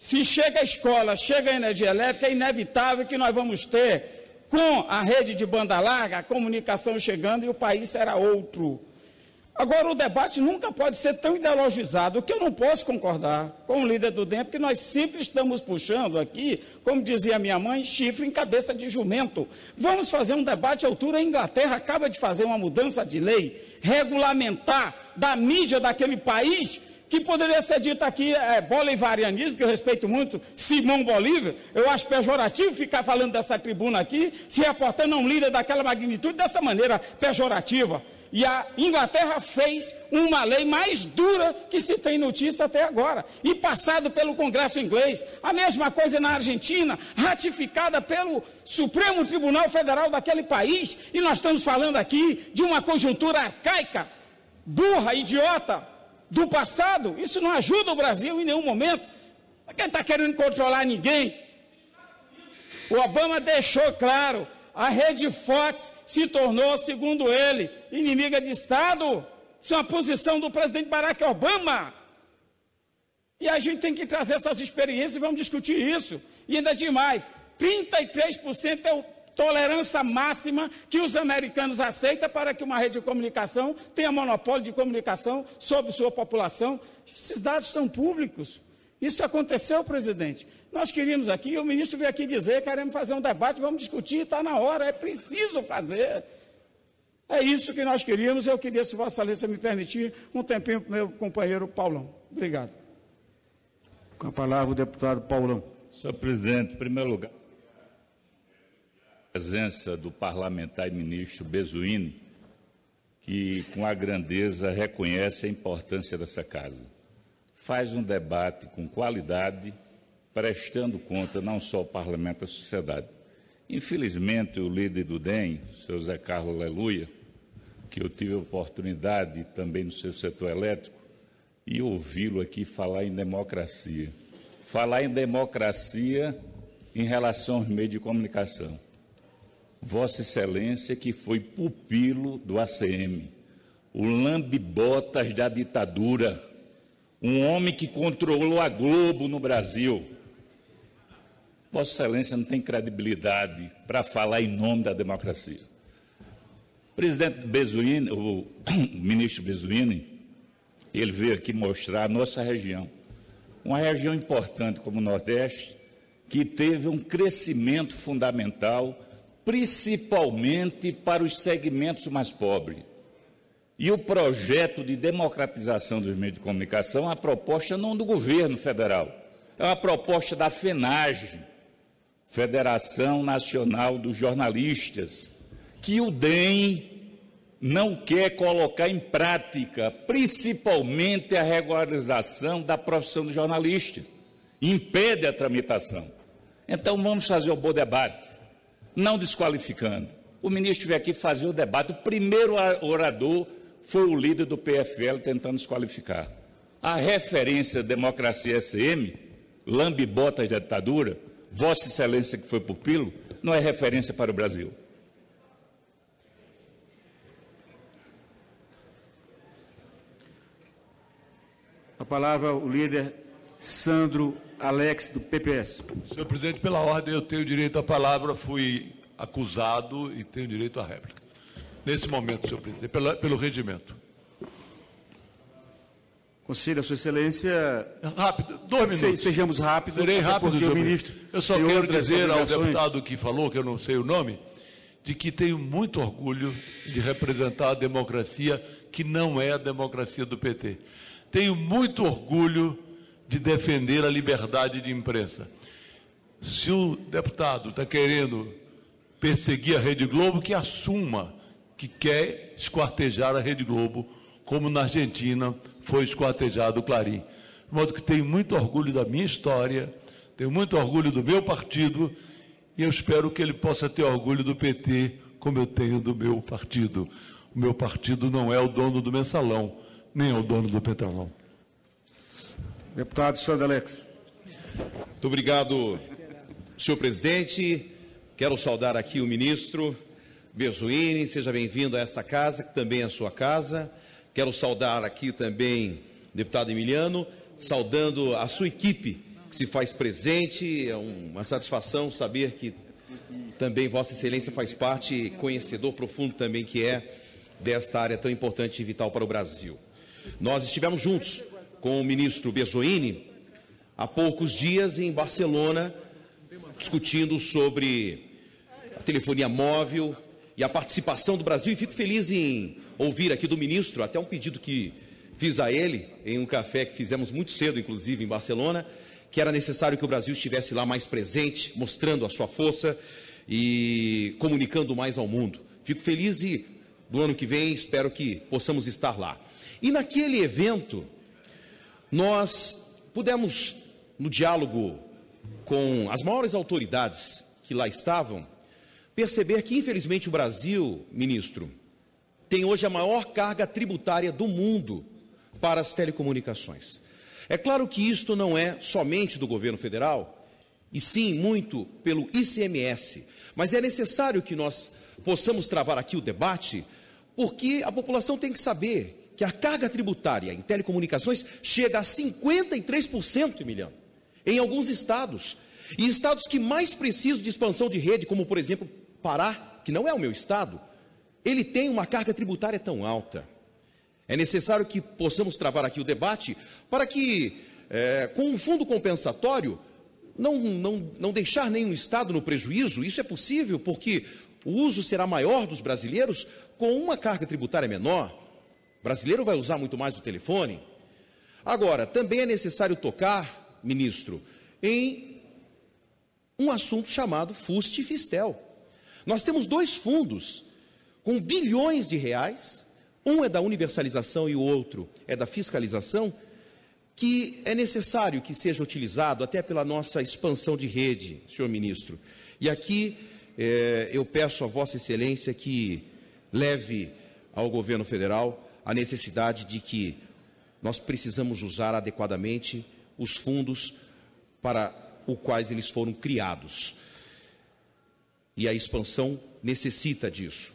Se chega a escola, chega a energia elétrica, é inevitável que nós vamos ter, com a rede de banda larga, a comunicação chegando e o país será outro. Agora, o debate nunca pode ser tão ideologizado. O que eu não posso concordar com o líder do DEM, porque nós sempre estamos puxando aqui, como dizia minha mãe, chifre em cabeça de jumento. Vamos fazer um debate à altura. A Inglaterra acaba de fazer uma mudança de lei, regulamentar da mídia daquele país, que poderia ser dito aqui bolivarianismo, que eu respeito muito Simão Bolívar. Eu acho pejorativo ficar falando dessa tribuna aqui, se reportando a um líder daquela magnitude, dessa maneira pejorativa. E a Inglaterra fez uma lei mais dura que se tem notícia até agora, e passado pelo Congresso inglês. A mesma coisa na Argentina, ratificada pelo Supremo Tribunal Federal daquele país, e nós estamos falando aqui de uma conjuntura arcaica, burra, idiota, do passado. Isso não ajuda o Brasil em nenhum momento. Quem está querendo controlar ninguém? O Obama deixou claro, a rede Fox se tornou, segundo ele, inimiga de Estado. Isso é uma posição do presidente Barack Obama. E a gente tem que trazer essas experiências e vamos discutir isso. E ainda demais, 33% é a tolerância máxima que os americanos aceitam para que uma rede de comunicação tenha monopólio de comunicação sobre sua população. Esses dados estão públicos. Isso aconteceu, presidente. Nós queríamos aqui, o ministro veio aqui dizer, queremos fazer um debate, vamos discutir, está na hora, é preciso fazer. É isso que nós queríamos. Eu queria, se Vossa Excelência me permitir, um tempinho para o meu companheiro Paulão. Obrigado.
Com a palavra o deputado Paulão.
Senhor presidente, em primeiro lugar, a presença do parlamentar e ministro Bezuini, que com a grandeza reconhece a importância dessa casa. Faz um debate com qualidade, prestando conta não só ao parlamento, da sociedade. Infelizmente, o líder do DEM, o senhor Zé Carlos Aleluia, que eu tive a oportunidade também no seu setor elétrico, e ouvi-lo aqui falar em democracia. Falar em democracia em relação aos meios de comunicação. Vossa Excelência, que foi pupilo do ACM, o lambe-botas da ditadura, um homem que controlou a Globo no Brasil. Vossa Excelência não tem credibilidade para falar em nome da democracia. O presidente Bezuini, o ministro Bezuini, ele veio aqui mostrar a nossa região, uma região importante como o Nordeste, que teve um crescimento fundamental, principalmente para os segmentos mais pobres. E o projeto de democratização dos meios de comunicação é uma proposta não do governo federal, é uma proposta da FENAGE, Federação Nacional dos Jornalistas, que o DEM não quer colocar em prática, principalmente a regularização da profissão do jornalista, impede a tramitação. Então vamos fazer um bom debate, não desqualificando. O ministro veio aqui fazer o debate, o primeiro orador foi o líder do PFL tentando desqualificar. A referência democracia SM, lambe-botas da ditadura, Vossa Excelência que foi pupilo, não é referência para o Brasil.
A palavra o líder Sandro Alex, do PPS.
Senhor presidente, pela ordem, eu tenho direito à palavra, fui acusado e tenho direito à réplica. Nesse momento, senhor presidente, pelo regimento.
Conselho a Sua Excelência...
Rápido, 2 minutos.
Sejamos rápidos.
Serei rápido,
porque o ministro...
Eu só quero dizer ao deputado que falou, que eu não sei o nome, de que tenho muito orgulho de representar a democracia que não é a democracia do PT. Tenho muito orgulho de defender a liberdade de imprensa. Se o deputado está querendo perseguir a Rede Globo, que assuma que quer esquartejar a Rede Globo, como na Argentina foi esquartejado o Clarim. De modo que tenho muito orgulho da minha história, tenho muito orgulho do meu partido, e eu espero que ele possa ter orgulho do PT, como eu tenho do meu partido. O meu partido não é o dono do mensalão, nem é o dono do petrolão.
Deputado Sandro Alex.
Muito obrigado, senhor presidente. Quero saudar aqui o ministro Bezuini, seja bem-vindo a essa casa, que também é a sua casa. Quero saudar aqui também o deputado Emiliano, saudando a sua equipe, que que se faz presente. É uma satisfação saber que também Vossa Excelência faz parte, conhecedor profundo também que é desta área tão importante e vital para o Brasil. Nós estivemos juntos com o ministro Bezoini há poucos dias em Barcelona, discutindo sobre a telefonia móvel e a participação do Brasil, e fico feliz em ouvir aqui do ministro, até um pedido que fiz a ele, em um café que fizemos muito cedo, inclusive, em Barcelona, que era necessário que o Brasil estivesse lá mais presente, mostrando a sua força e comunicando mais ao mundo. Fico feliz e, do ano que vem, espero que possamos estar lá. E naquele evento, nós pudemos, no diálogo com as maiores autoridades que lá estavam, perceber que, infelizmente, o Brasil, ministro, tem hoje a maior carga tributária do mundo para as telecomunicações. É claro que isto não é somente do governo federal, e sim muito pelo ICMS, mas é necessário que nós possamos travar aqui o debate, porque a população tem que saber que a carga tributária em telecomunicações chega a 53%, Emiliano, em alguns estados. E estados que mais precisam de expansão de rede, como, por exemplo, Pará, que não é o meu estado, ele tem uma carga tributária tão alta. É necessário que possamos travar aqui o debate para que, com um fundo compensatório, não deixar nenhum estado no prejuízo. Isso é possível porque o uso será maior dos brasileiros com uma carga tributária menor. O brasileiro vai usar muito mais o telefone. Agora, também é necessário tocar, ministro, em um assunto chamado FUST e Fistel. Nós temos dois fundos com bilhões de reais, um é da universalização e o outro é da fiscalização, que é necessário que seja utilizado até pela nossa expansão de rede, senhor ministro. E aqui eu peço a Vossa Excelência que leve ao governo federal a necessidade de que nós precisamos usar adequadamente os fundos para os quais eles foram criados. E a expansão necessita disso.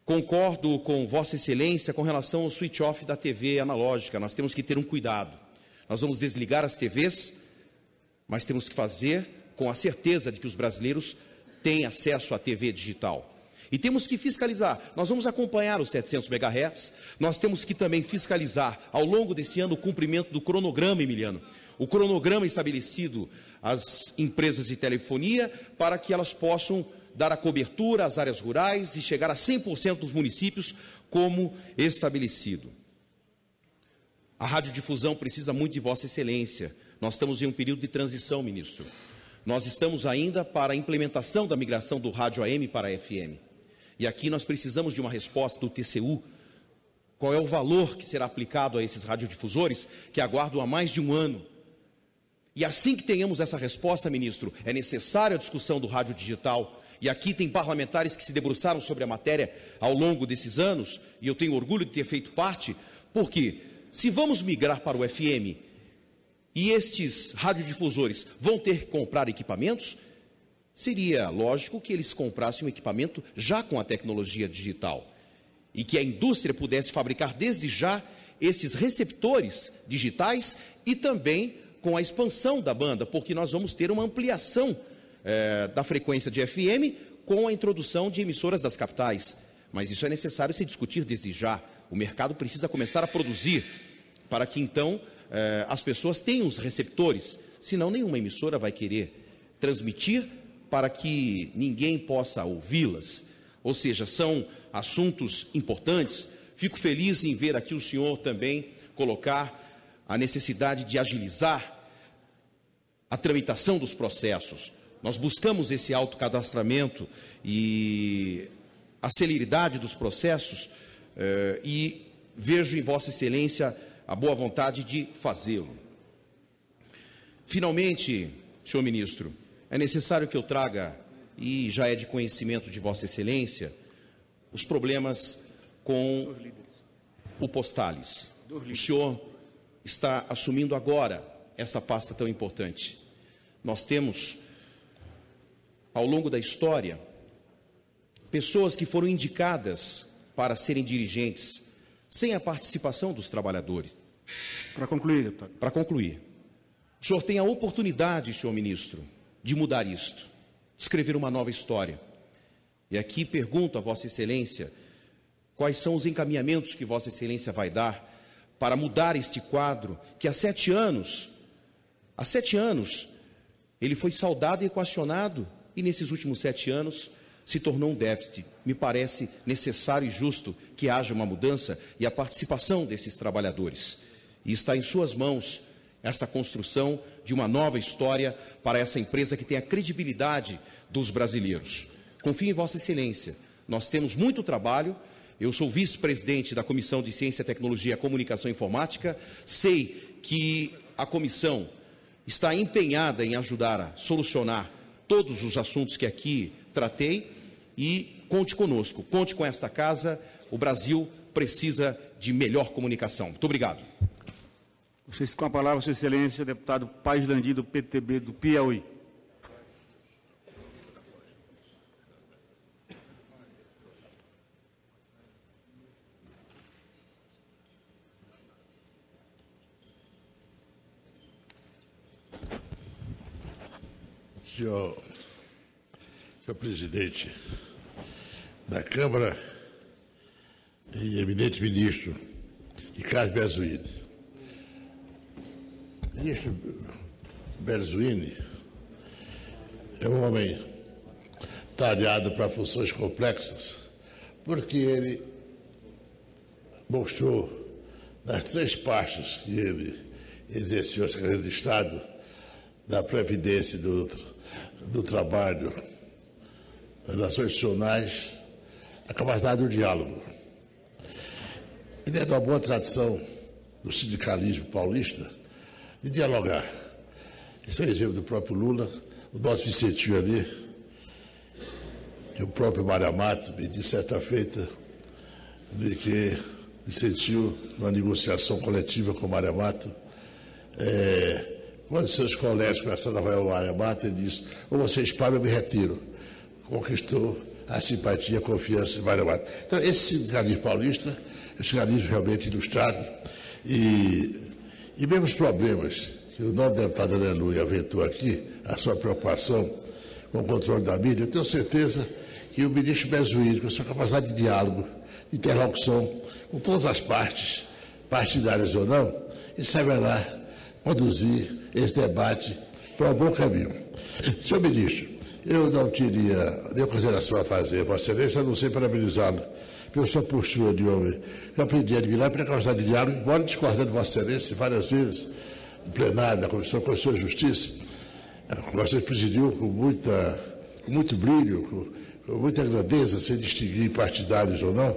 Concordo com Vossa Excelência com relação ao switch-off da TV analógica. Nós temos que ter um cuidado. Nós vamos desligar as TVs, mas temos que fazer com a certeza de que os brasileiros têm acesso à TV digital. E temos que fiscalizar. Nós vamos acompanhar os 700 MHz. Nós temos que também fiscalizar, ao longo desse ano, o cumprimento do cronograma, Emiliano. O cronograma estabelecido às empresas de telefonia para que elas possam dar a cobertura às áreas rurais e chegar a 100% dos municípios como estabelecido. A radiodifusão precisa muito de Vossa Excelência. Nós estamos em um período de transição, ministro. Nós estamos ainda para a implementação da migração do rádio AM para a FM. E aqui nós precisamos de uma resposta do TCU. Qual é o valor que será aplicado a esses radiodifusores que aguardam há mais de um ano? E assim que tenhamos essa resposta, ministro, é necessária a discussão do rádio digital. E aqui tem parlamentares que se debruçaram sobre a matéria ao longo desses anos, e eu tenho orgulho de ter feito parte, porque se vamos migrar para o FM e estes radiodifusores vão ter que comprar equipamentos, seria lógico que eles comprassem um equipamento já com a tecnologia digital e que a indústria pudesse fabricar desde já estes receptores digitais e também com a expansão da banda, porque nós vamos ter uma ampliação da frequência de FM com a introdução de emissoras das capitais. Mas isso é necessário se discutir desde já. O mercado precisa começar a produzir para que então as pessoas tenham os receptores, senão nenhuma emissora vai querer transmitir para que ninguém possa ouvi-las. Ou seja, são assuntos importantes. Fico feliz em ver aqui o senhor também colocar a necessidade de agilizar a tramitação dos processos. Nós buscamos esse autocadastramento e a celeridade dos processos e vejo em Vossa Excelência a boa vontade de fazê-lo. Finalmente, senhor ministro, é necessário que eu traga, e já é de conhecimento de Vossa Excelência, os problemas com o Postales. O senhor está assumindo agora esta pasta tão importante. Nós temos, ao longo da história, pessoas que foram indicadas para serem dirigentes, sem a participação dos trabalhadores.
Para concluir, deputado.
Para concluir. O senhor tem a oportunidade, senhor ministro, de mudar isto, escrever uma nova história. E aqui pergunto a Vossa Excelência, quais são os encaminhamentos que Vossa Excelência vai dar para mudar este quadro, que há 7 anos, ele foi saudado e equacionado, e nesses últimos 7 anos se tornou um déficit. Me parece necessário e justo que haja uma mudança e a participação desses trabalhadores. E está em suas mãos esta construção de uma nova história para essa empresa que tem a credibilidade dos brasileiros. Confio em Vossa Excelência. Nós temos muito trabalho. Eu sou vice-presidente da Comissão de Ciência, Tecnologia, Comunicação e Informática. Sei que a comissão está empenhada em ajudar a solucionar todos os assuntos que aqui tratei e conte conosco, conte com esta casa. O Brasil precisa de melhor comunicação. Muito obrigado.
Vocês com a palavra, Vossa Excelência, deputado Paes Landim, do PTB do Piauí.
Senhor presidente da Câmara e eminente ministro Ricardo Bezoini. Ministro Bezoini é um homem talhado para funções complexas, porque ele mostrou nas 3 pastas que ele exerceu a Secretaria de Estado, da Previdência e do Trabalho, das Relações Institucionais, a capacidade do diálogo. Ele é de uma boa tradição do sindicalismo paulista de dialogar. Esse é o exemplo do próprio Lula, o nosso Vicentinho ali, e o próprio Mário Amato me disse certa feita de que Vicentinho, numa negociação coletiva com o Mário Amato, quando seus colegas começaram a avaliar o Mário Amato, ele disse: ou vocês param, eu me retiro. Conquistou a simpatia, a confiança de Mário Amato. Então, esse sindicalismo paulista é um sindicalismo realmente ilustrado e mesmo os problemas que o novo deputado Aleluia aventou aqui, a sua preocupação com o controle da mídia, eu tenho certeza que o ministro Bezoini, com a sua capacidade de diálogo, de interlocução com todas as partes, partidárias ou não, ele saberá conduzir esse debate para um bom caminho. Senhor ministro, eu não teria nenhuma consideração a fazer, Vossa Excelência, a não ser parabenizá-lo pela sua postura de homem que eu aprendi a admirar, pela capacidade de diálogo, embora discordando de Vossa Excelência várias vezes, no plenário, na Comissão de Constituição e Justiça, você presidiu com muito brilho, com muita grandeza, sem distinguir partidários ou não,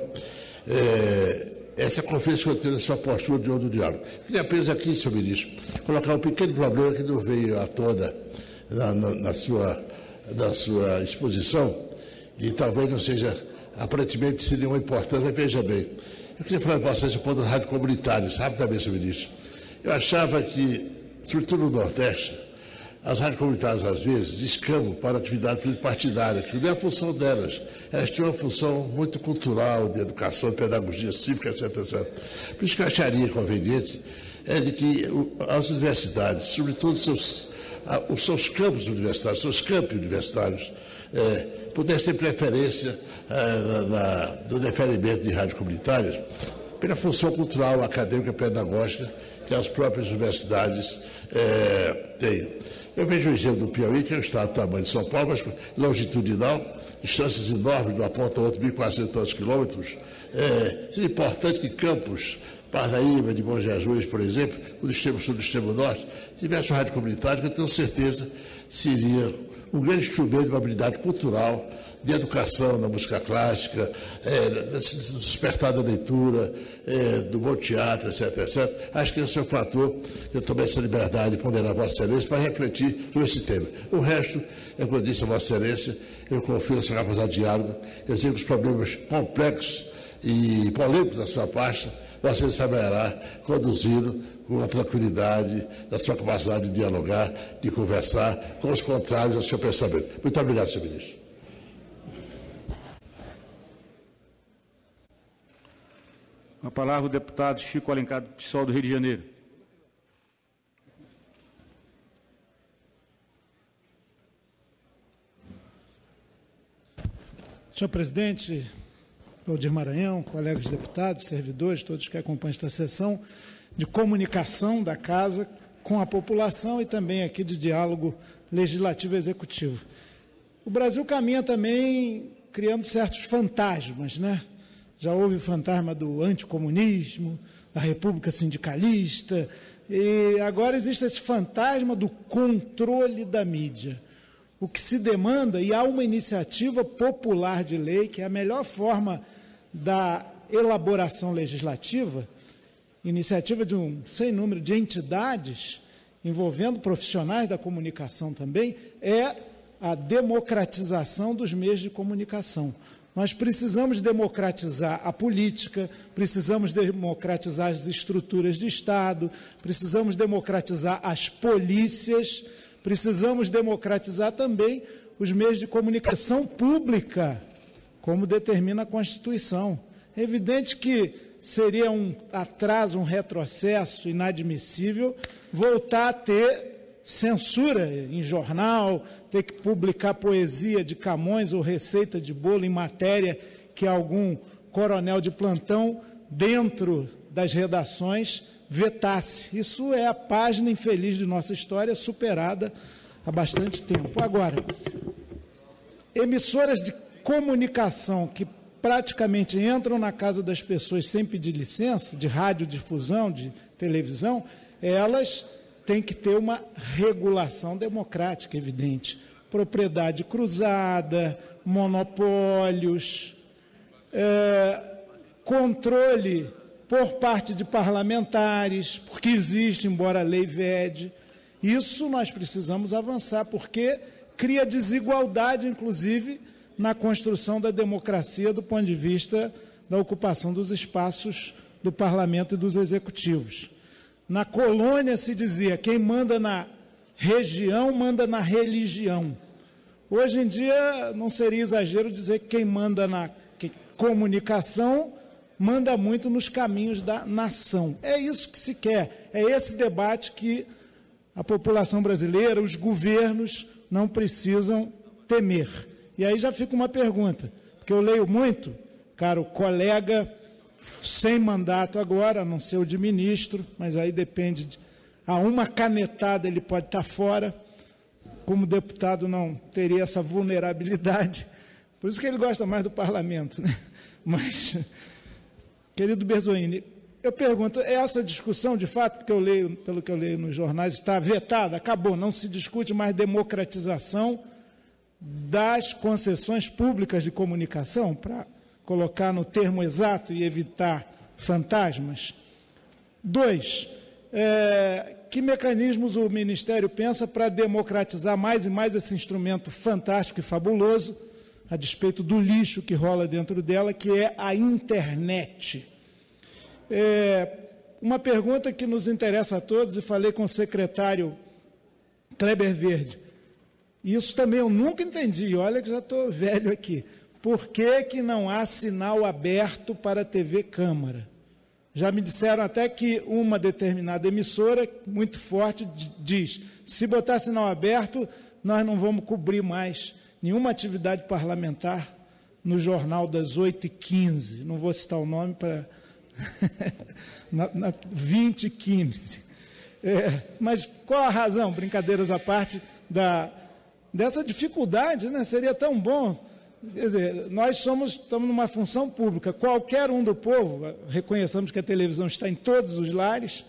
essa confiança que eu tenho na sua postura de homem do diálogo. Queria apenas aqui, senhor ministro, colocar um pequeno problema que não veio à tona na sua exposição e talvez não seja, aparentemente, seria uma importância. Veja bem, eu queria falar de vocês sobre as rádios comunitárias, rapidamente, senhor ministro. Eu achava que, sobretudo no Nordeste, as rádios comunitárias, às vezes, escamam para a atividade partidária, que não é a função delas. Elas têm uma função muito cultural, de educação, de pedagogia cívica, etc, etc. Por isso que eu acharia conveniente de que as universidades, sobretudo os seus campos universitários, seus campi universitários, pudessem ter preferência no deferimento de rádios comunitárias pela função cultural, acadêmica, pedagógica que as próprias universidades têm. Eu vejo o exemplo do Piauí, que é um estado do tamanho de São Paulo, mas longitudinal, distâncias enormes de uma ponta a outra, 1.400 quilômetros. Seria importante que Campos, Parnaíba, de Bom Jesus, por exemplo, o extremo sul do extremo norte, tivesse uma rádio comunitária, que eu tenho certeza seria um grande instrumento de uma habilidade cultural, de educação na música clássica, do despertar da leitura, do bom teatro, etc, etc. Acho que esse é o fator que eu tomei essa liberdade de ponderar a Vossa Excelência para refletir sobre esse tema. O resto, é como eu disse a Vossa Excelência, eu confio na sua capacidade de diálogo, eu sei que os problemas complexos e polêmicos da sua parte, você saberá conduzi-lo com a tranquilidade da sua capacidade de dialogar, de conversar com os contrários ao seu pensamento. Muito obrigado, senhor ministro.
Com a palavra o deputado Chico Alencar, PSOL do Rio de Janeiro.
Senhor presidente, Valdir Maranhão, colegas deputados, servidores, todos que acompanham esta sessão de comunicação da Casa com a população e também aqui de diálogo legislativo e executivo. O Brasil caminha também criando certos fantasmas, né? Já houve o fantasma do anticomunismo, da república sindicalista, e agora existe esse fantasma do controle da mídia. O que se demanda, e há uma iniciativa popular de lei, que é a melhor forma da elaboração legislativa, iniciativa de um sem número de entidades, envolvendo profissionais da comunicação também, é a democratização dos meios de comunicação. Nós precisamos democratizar a política, precisamos democratizar as estruturas de Estado, precisamos democratizar as polícias, precisamos democratizar também os meios de comunicação pública, como determina a Constituição. É evidente que seria um atraso, um retrocesso inadmissível voltar a ter censura em jornal, ter que publicar poesia de Camões ou receita de bolo em matéria que algum coronel de plantão dentro das redações vetasse. Isso é a página infeliz de nossa história, superada há bastante tempo. Agora, emissoras de comunicação que praticamente entram na casa das pessoas sem pedir licença, de radiodifusão, de televisão, elas têm que ter uma regulação democrática, evidente. Propriedade cruzada, monopólios, controle por parte de parlamentares, porque existe, embora a lei vede. Isso nós precisamos avançar, porque cria desigualdade, inclusive, na construção da democracia do ponto de vista da ocupação dos espaços do parlamento e dos executivos. Na colônia se dizia, quem manda na região, manda na religião. Hoje em dia, não seria exagero dizer que quem manda na comunicação, manda muito nos caminhos da nação. É isso que se quer, é esse debate que a população brasileira, os governos, não precisam temer. E aí já fica uma pergunta, porque eu leio muito, caro colega, sem mandato agora, a não ser o de ministro, mas aí depende, a uma canetada ele pode estar fora, como deputado não teria essa vulnerabilidade, por isso que ele gosta mais do parlamento, né? Mas, querido Bezoini, eu pergunto, essa discussão, de fato, porque eu leio, pelo que eu leio nos jornais, está vetada, acabou, não se discute mais democratização das concessões públicas de comunicação, para colocar no termo exato e evitar fantasmas. 2, que mecanismos o Ministério pensa para democratizar mais e mais esse instrumento fantástico e fabuloso, a despeito do lixo que rola dentro dela, que é a internet? Uma pergunta que nos interessa a todos, e falei com o secretário Kleber Verde. Isso também eu nunca entendi, olha que já estou velho aqui. Por que não há sinal aberto para a TV Câmara? Já me disseram até que uma determinada emissora, muito forte, diz, se botar sinal aberto, nós não vamos cobrir mais nenhuma atividade parlamentar no jornal das 8h15. Não vou citar o nome para... na 20h15. Mas qual a razão, brincadeiras à parte, dessa dificuldade, né? Seria tão bom... Quer dizer, nós estamos numa função pública, qualquer um do povo, reconheçamos que a televisão está em todos os lares,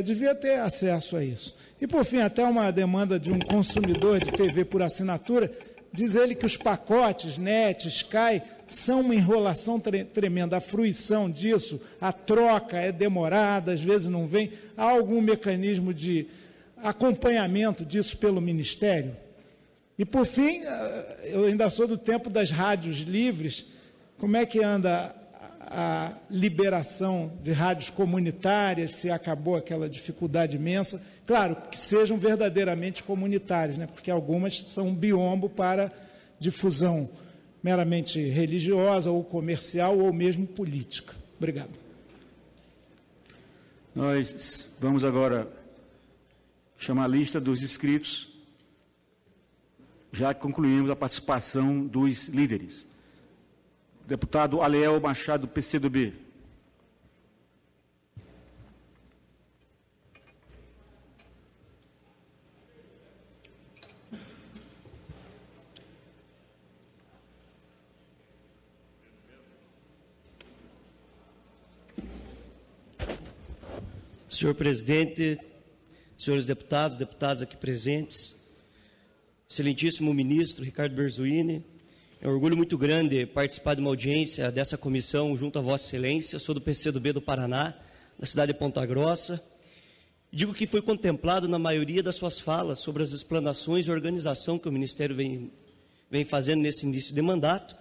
devia ter acesso a isso. E, por fim, até uma demanda de um consumidor de TV por assinatura, diz ele que os pacotes, NET, Sky, são uma enrolação tremenda, a fruição disso, a troca é demorada, às vezes não vem, há algum mecanismo de acompanhamento disso pelo Ministério? E, por fim, eu ainda sou do tempo das rádios livres, como é que anda a liberação de rádios comunitárias, se acabou aquela dificuldade imensa? Claro, que sejam verdadeiramente comunitárias, né? Porque algumas são um biombo para difusão meramente religiosa ou comercial ou mesmo política. Obrigado.
Nós vamos agora chamar a lista dos inscritos, já que concluímos a participação dos líderes. Deputado Aliel Machado, PCdoB.
Senhor presidente, senhores deputados, deputadas aqui presentes, excelentíssimo ministro Ricardo Berzoini, é um orgulho muito grande participar de uma audiência dessa comissão junto a Vossa Excelência. Eu sou do PCdoB do Paraná, da cidade de Ponta Grossa. Digo que foi contemplado na maioria das suas falas sobre as explanações e organização que o Ministério vem fazendo nesse início de mandato.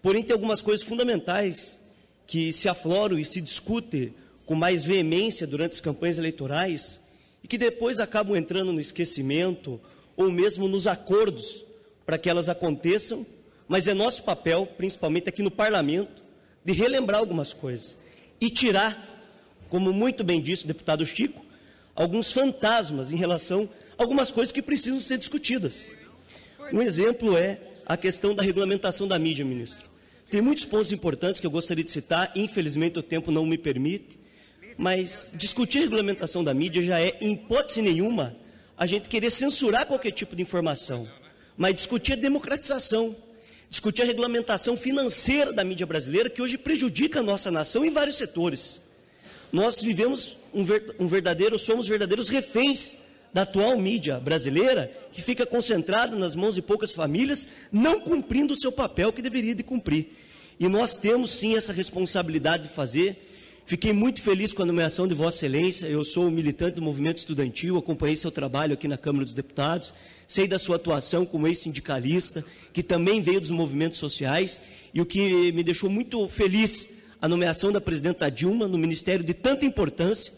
Porém, tem algumas coisas fundamentais que se afloram e se discutem com mais veemência durante as campanhas eleitorais e que depois acabam entrando no esquecimento ou mesmo nos acordos para que elas aconteçam, mas é nosso papel, principalmente aqui no Parlamento, de relembrar algumas coisas e tirar, como muito bem disse o deputado Chico, alguns fantasmas em relação a algumas coisas que precisam ser discutidas. Um exemplo é a questão da regulamentação da mídia, ministro. Tem muitos pontos importantes que eu gostaria de citar, infelizmente o tempo não me permite, mas discutir a regulamentação da mídia já é, em hipótese nenhuma, a gente querer censurar qualquer tipo de informação, mas discutir a democratização, discutir a regulamentação financeira da mídia brasileira, que hoje prejudica a nossa nação em vários setores. Nós vivemos somos verdadeiros reféns da atual mídia brasileira, que fica concentrada nas mãos de poucas famílias, não cumprindo o seu papel que deveria de cumprir. E nós temos sim essa responsabilidade de fazer. Fiquei muito feliz com a nomeação de Vossa Excelência. Eu sou militante do movimento estudantil, acompanhei seu trabalho aqui na Câmara dos Deputados, sei da sua atuação como ex-sindicalista, que também veio dos movimentos sociais, e o que me deixou muito feliz, a nomeação da presidenta Dilma no ministério de tanta importância,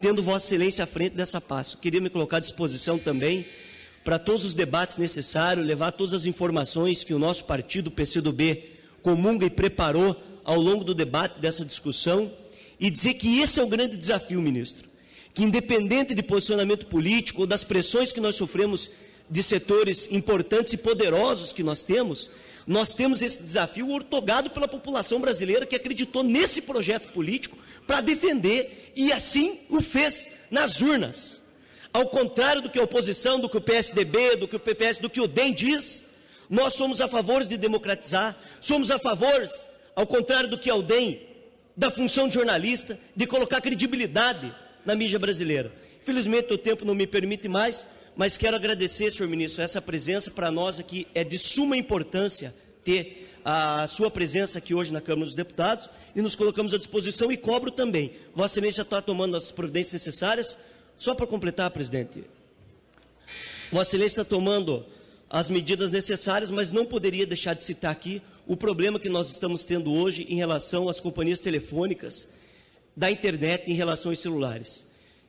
tendo Vossa Excelência à frente dessa pasta. Eu queria me colocar à disposição também para todos os debates necessários, levar todas as informações que o nosso partido, o PCdoB, comunga e preparou ao longo do debate dessa discussão, e dizer que esse é o grande desafio, ministro, que independente de posicionamento político ou das pressões que nós sofremos de setores importantes e poderosos que nós temos esse desafio ortogado pela população brasileira que acreditou nesse projeto político para defender e assim o fez nas urnas. Ao contrário do que a oposição, do que o PSDB, do que o PPS, do que o DEM diz, nós somos a favor de democratizar, somos a favor, ao contrário do que o DEM, da função de jornalista, de colocar credibilidade na mídia brasileira. Infelizmente, o tempo não me permite mais, mas quero agradecer, senhor ministro, essa presença. Para nós aqui é de suma importância ter a sua presença aqui hoje na Câmara dos Deputados e nos colocamos à disposição e cobro também. Vossa Excelência já está tomando as providências necessárias. Só para completar, presidente, Vossa Excelência está tomando as medidas necessárias, mas não poderia deixar de citar aqui o problema que nós estamos tendo hoje em relação às companhias telefônicas da internet em relação aos celulares.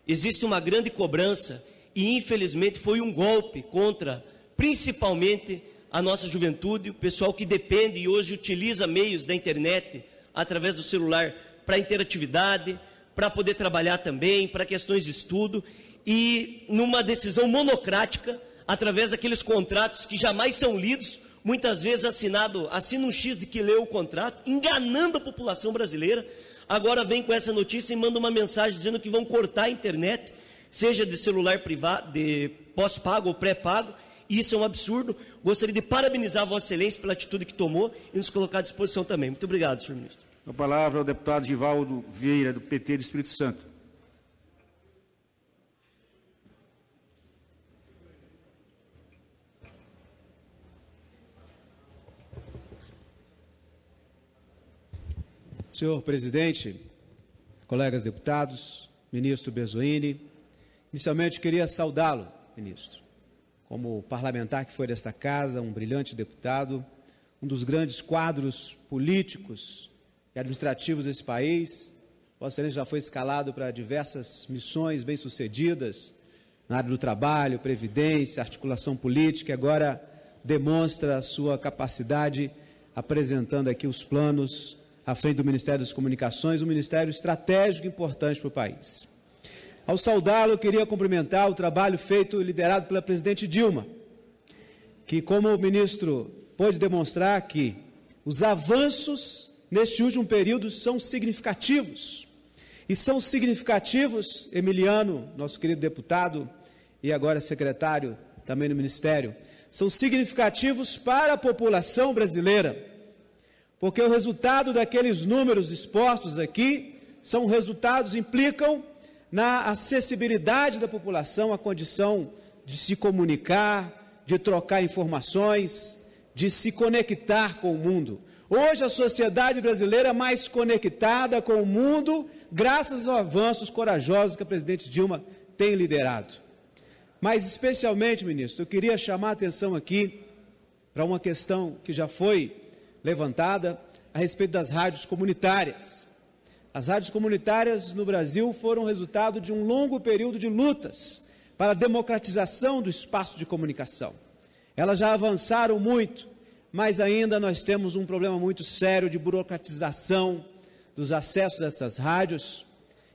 Existe uma grande cobrança e, infelizmente, foi um golpe contra, principalmente, a nossa juventude, o pessoal que depende e hoje utiliza meios da internet através do celular para interatividade, para poder trabalhar também, para questões de estudo e numa decisão monocrática, através daqueles contratos que jamais são lidos, muitas vezes assina um X de que leu o contrato, enganando a população brasileira. Agora vem com essa notícia e manda uma mensagem dizendo que vão cortar a internet, seja de celular privado, de pós-pago ou pré-pago. Isso é um absurdo. Gostaria de parabenizar a Vossa Excelência pela atitude que tomou e nos colocar à disposição também. Muito obrigado, senhor ministro.
A palavra ao deputado Givaldo Vieira, do PT do Espírito Santo.
Senhor presidente, colegas deputados, ministro Berzoini, inicialmente queria saudá-lo, ministro, como parlamentar que foi desta casa, um brilhante deputado, um dos grandes quadros políticos e administrativos desse país. Vossa Excelência já foi escalado para diversas missões bem-sucedidas na área do trabalho, previdência, articulação política, e agora demonstra a sua capacidade apresentando aqui os planos à frente do Ministério das Comunicações, um ministério estratégico importante para o país. Ao saudá-lo, eu queria cumprimentar o trabalho feito e liderado pela presidente Dilma, que, como o ministro pôde demonstrar que Os avanços neste último período são significativos. E são significativos, Emiliano, nosso querido deputado, e agora secretário também no Ministério, são significativos para a população brasileira, porque o resultado daqueles números expostos aqui são resultados, implicam na acessibilidade da população, a condição de se comunicar, de trocar informações, de se conectar com o mundo. Hoje a sociedade brasileira é mais conectada com o mundo, graças aos avanços corajosos que a presidente Dilma tem liderado. Mas, especialmente, ministro, eu queria chamar a atenção aqui para uma questão que já foi levantada a respeito das rádios comunitárias. As rádios comunitárias no Brasil foram resultado de um longo período de lutas para a democratização do espaço de comunicação. Elas já avançaram muito, mas ainda nós temos um problema muito sério de burocratização dos acessos a essas rádios.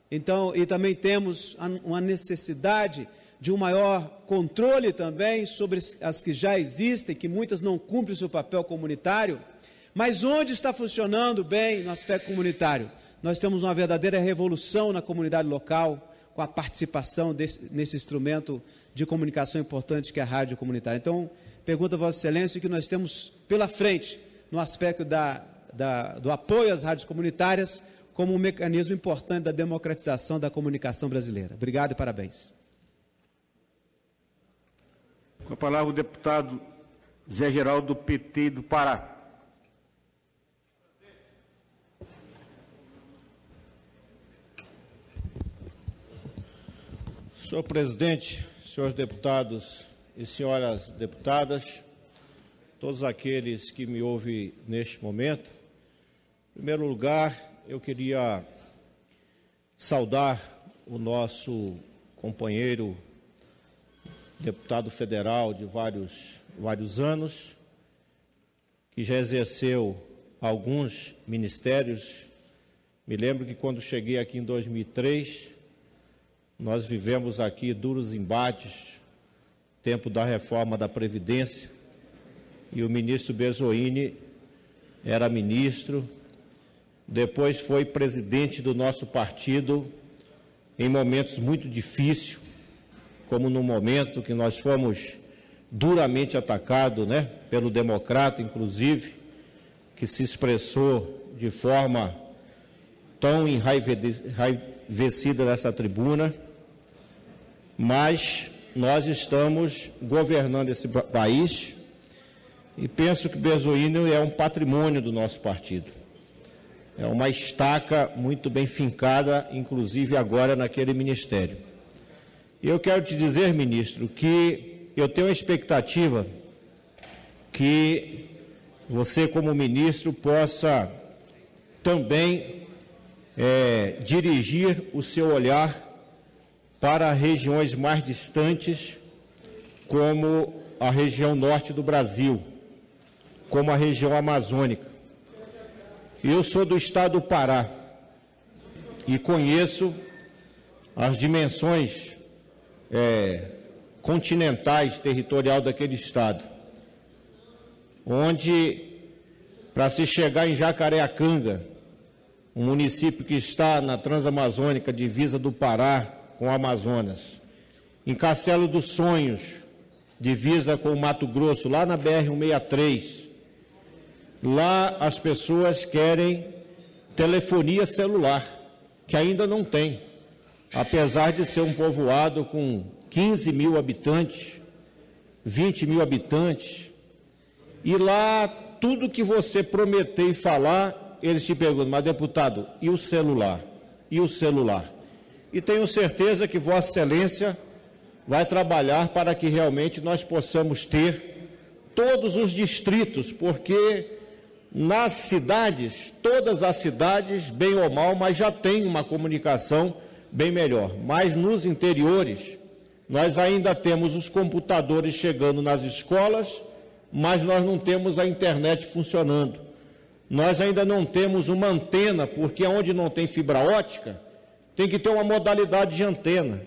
Então, e também temos uma necessidade de um maior controle também sobre as que já existem, que muitas não cumprem o seu papel comunitário. Mas onde está funcionando bem no aspecto comunitário? Nós temos uma verdadeira revolução na comunidade local, com a participação nesse instrumento de comunicação importante que é a rádio comunitária. Então, pergunto a Vossa Excelência o que nós temos pela frente no aspecto do apoio às rádios comunitárias como um mecanismo importante da democratização da comunicação brasileira. Obrigado e parabéns.
Com a palavra o deputado Zé Geraldo, do PT do Pará.
Senhor presidente, senhores deputados e senhoras deputadas, todos aqueles que me ouvem neste momento, em primeiro lugar, eu queria saudar o nosso companheiro deputado federal de vários anos, que já exerceu alguns ministérios. Me lembro que quando cheguei aqui em 2003, nós vivemos aqui duros embates, tempo da reforma da Previdência, e o ministro Bezoini era ministro, depois foi presidente do nosso partido em momentos muito difíceis, como no momento que nós fomos duramente atacados, pelo democrata, inclusive, que se expressou de forma tão enraivecida nessa tribuna. Mas nós estamos governando esse país e penso que Bezoini é um patrimônio do nosso partido. É uma estaca muito bem fincada, inclusive agora naquele ministério. E eu quero te dizer, ministro, que eu tenho a expectativa que você, como ministro, possa também dirigir o seu olhar para regiões mais distantes, como a região norte do Brasil, como a região amazônica. Eu sou do estado do Pará e conheço as dimensões continentais, territorial daquele estado, onde, para se chegar em Jacareacanga, um município que está na Transamazônica, divisa do Pará com o Amazonas, em Castelo dos Sonhos, divisa com o Mato Grosso, lá na BR-163, lá as pessoas querem telefonia celular, que ainda não tem, apesar de ser um povoado com 15 mil habitantes, 20 mil habitantes, e lá tudo que você prometer e falar, eles te perguntam, mas deputado, e o celular? E o celular? E tenho certeza que Vossa Excelência vai trabalhar para que realmente nós possamos ter todos os distritos, porque nas cidades, todas as cidades, bem ou mal, mas já tem uma comunicação bem melhor. Mas nos interiores, nós ainda temos os computadores chegando nas escolas, mas nós não temos a internet funcionando. Nós ainda não temos uma antena, porque onde não tem fibra ótica, tem que ter uma modalidade de antena.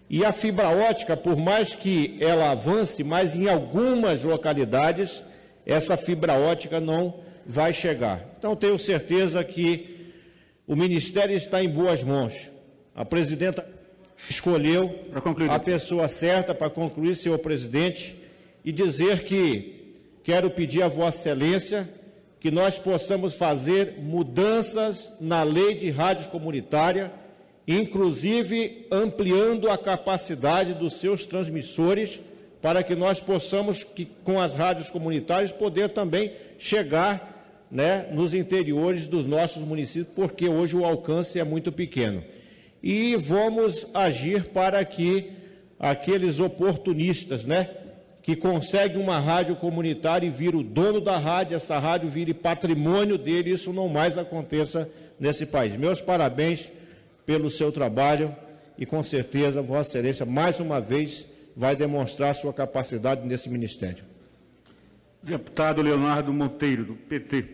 E a fibra ótica, por mais que ela avance, mas em algumas localidades, essa fibra ótica não vai chegar. Então, tenho certeza que o Ministério está em boas mãos. A presidenta escolheu a pessoa certa para concluir, senhor presidente, e dizer que quero pedir a Vossa Excelência que nós possamos fazer mudanças na lei de rádio comunitária, inclusive ampliando a capacidade dos seus transmissores, para que nós possamos, com as rádios comunitárias, poder também chegar, né, nos interiores dos nossos municípios, porque hoje o alcance é muito pequeno. E vamos agir para que aqueles oportunistas, né, que conseguem uma rádio comunitária e viram o dono da rádio, essa rádio vire patrimônio dele, isso não mais aconteça nesse país. Meus parabéns pelo seu trabalho e, com certeza, Vossa Excelência, mais uma vez, vai demonstrar sua capacidade nesse ministério.
Deputado Leonardo Monteiro, do PT.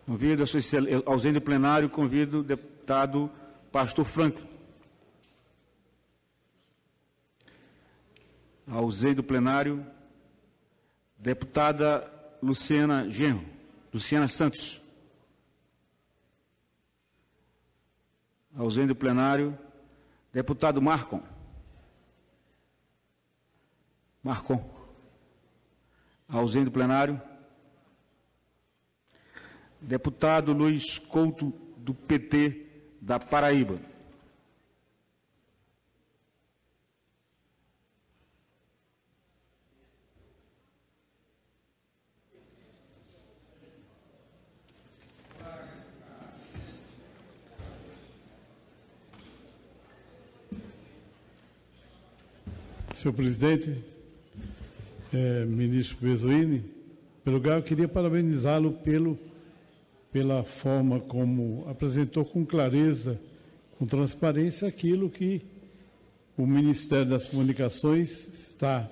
Convido a sua excelência, ausente do plenário, convido o deputado Pastor Franklin. Ausente do plenário, deputada Luciana Genro, Luciana Santos. Ausente do plenário, deputado Marcon. Ausente do plenário, deputado Luiz Couto, do PT da Paraíba.
Senhor presidente, ministro Bezoini, em primeiro lugar, eu queria parabenizá-lo pela forma como apresentou com clareza, com transparência, aquilo que o Ministério das Comunicações está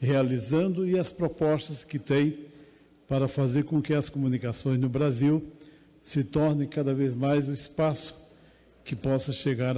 realizando e as propostas que tem para fazer com que as comunicações no Brasil se tornem cada vez mais o espaço que possa chegar